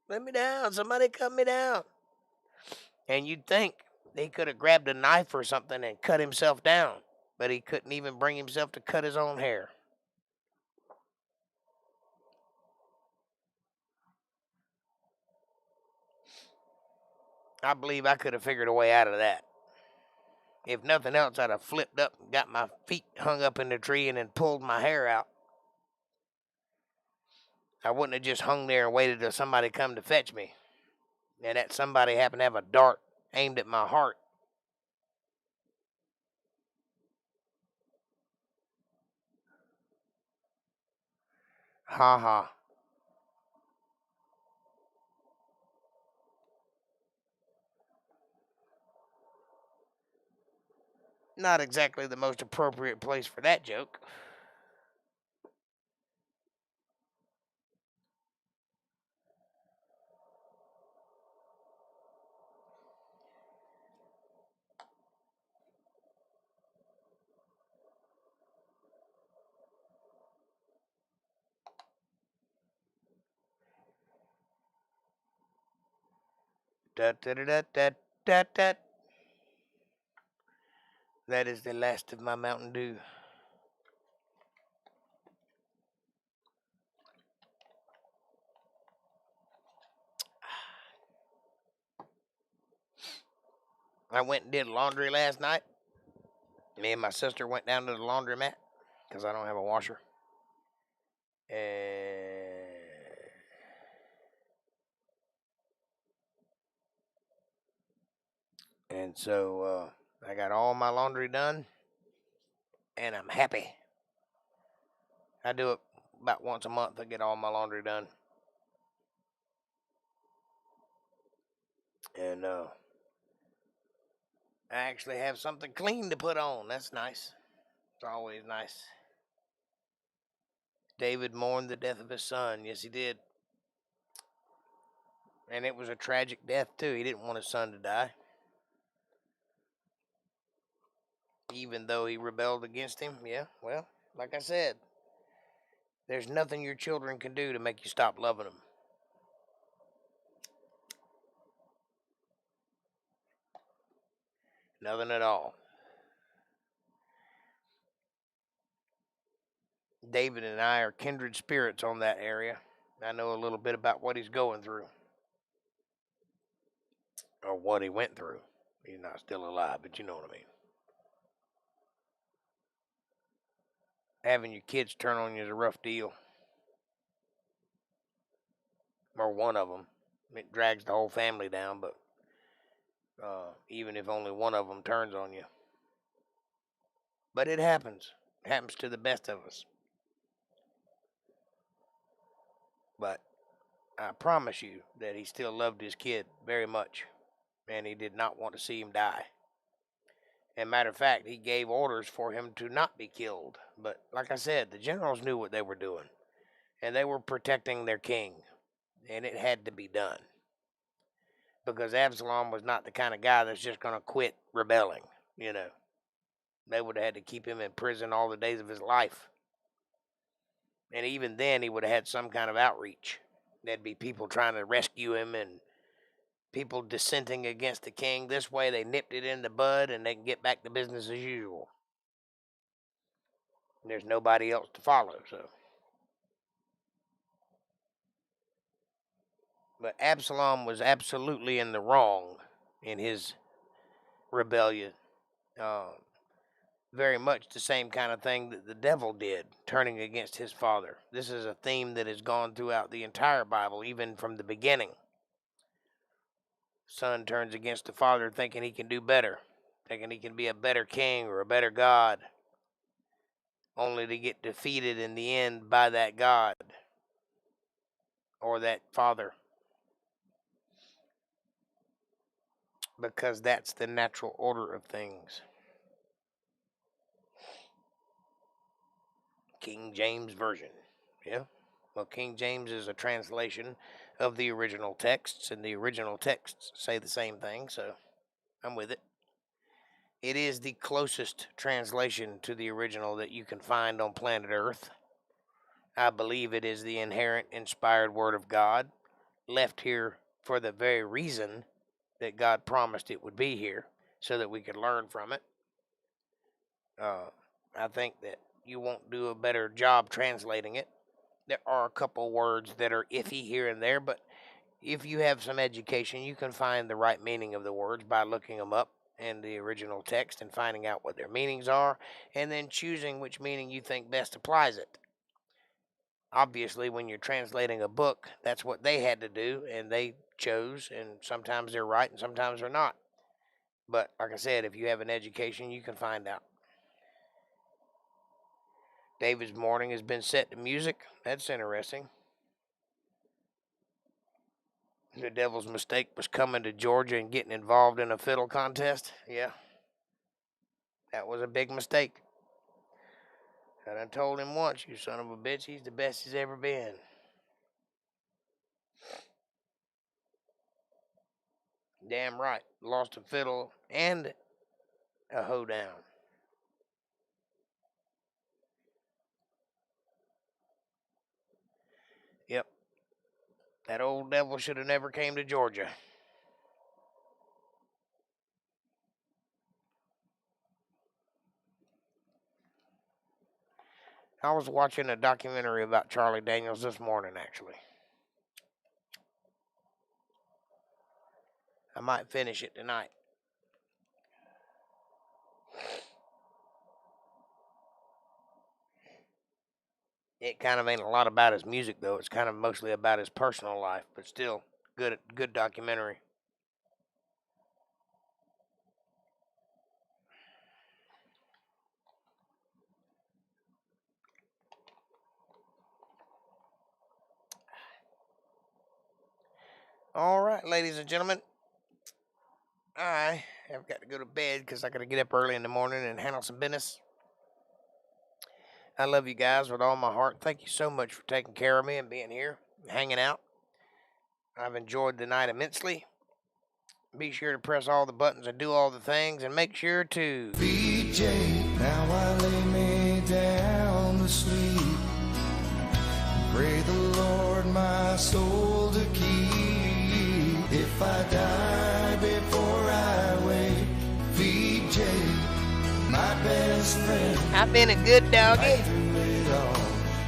Let me down. Somebody cut me down. And you'd think he could have grabbed a knife or something and cut himself down. But he couldn't even bring himself to cut his own hair. I believe I could have figured a way out of that. If nothing else, I'd have flipped up and got my feet hung up in the tree and then pulled my hair out. I wouldn't have just hung there and waited till somebody come to fetch me. And that somebody happened to have a dart aimed at my heart. Ha ha. Not exactly the most appropriate place for that joke. Da da da da da da da. That is the last of my Mountain Dew. I went and did laundry last night. Me and my sister went down to the laundromat because I don't have a washer. And And so I got all my laundry done, and I'm happy. I do it about once a month. I get all my laundry done. And I actually have something clean to put on. That's nice. It's always nice. David mourned the death of his son. Yes, he did. And it was a tragic death, too. He didn't want his son to die. Even though he rebelled against him. Yeah, well, like I said, there's nothing your children can do to make you stop loving them. Nothing at all. David and I are kindred spirits on that area. I know a little bit about what he's going through. Or what he went through. He's not still alive, but you know what I mean. Having your kids turn on you is a rough deal. Or one of them. It drags the whole family down, but even if only one of them turns on you. But it happens. It happens to the best of us. But I promise you that he still loved his kid very much. And he did not want to see him die. As a matter of fact, he gave orders for him to not be killed. But like I said, the generals knew what they were doing. And they were protecting their king. And it had to be done. Because Absalom was not the kind of guy that's just going to quit rebelling, you know. They would have had to keep him in prison all the days of his life. And even then, he would have had some kind of outreach. There'd be people trying to rescue him and people dissenting against the king. This way, they nipped it in the bud and they can get back to business as usual. And there's nobody else to follow, so. But Absalom was absolutely in the wrong in his rebellion. Very much the same kind of thing that the devil did, turning against his father. This is a theme that has gone throughout the entire Bible, even from the beginning. Son turns against the father thinking he can do better, thinking he can be a better king or a better God, only to get defeated in the end by that God or that father. Because that's the natural order of things. King James Version. Yeah. Well, King James is a translation of the original texts, and the original texts say the same thing, so I'm with it. It is the closest translation to the original that you can find on planet Earth. I believe it is the inherent, inspired Word of God, left here for the very reason that God promised it would be here, so that we could learn from it. I think that you won't do a better job translating it. There are a couple words that are iffy here and there, but if you have some education, you can find the right meaning of the words by looking them up in the original text and finding out what their meanings are, and then choosing which meaning you think best applies it. Obviously, when you're translating a book, that's what they had to do, and they chose, and sometimes they're right and sometimes they're not. But like I said, if you have an education, you can find out. David's mourning has been set to music. That's interesting. The devil's mistake was coming to Georgia and getting involved in a fiddle contest. Yeah. That was a big mistake. I done told him once, you son of a bitch, he's the best he's ever been. Damn right. Lost a fiddle and a hoedown. Yep. That old devil should have never came to Georgia. I was watching a documentary about Charlie Daniels this morning, actually. I might finish it tonight. It kind of ain't a lot about his music, though. It's kind of mostly about his personal life, but still, good documentary. All right, ladies and gentlemen. I have got to go to bed because I got to get up early in the morning and handle some business. I love you guys with all my heart. Thank you so much for taking care of me and being here, hanging out. I've enjoyed the night immensely. Be sure to press all the buttons and do all the things, and make sure to BJ, now I lay me down to sleep. Pray the Lord my soul to keep. If I die before I wake, VJ, my best friend. I've been a good doggy.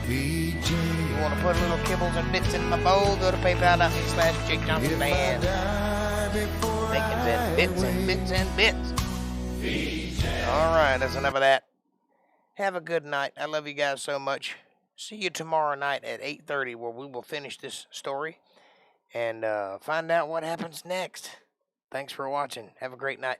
VJ, you want to put little kibbles and bits in my bowl, go to paypal.me/JakeJohnsonBand. Making bits and bits and bits. All right, that's enough of that. Have a good night. I love you guys so much. See you tomorrow night at 8:30, where we will finish this story and find out what happens next. Thanks for watching. Have a great night.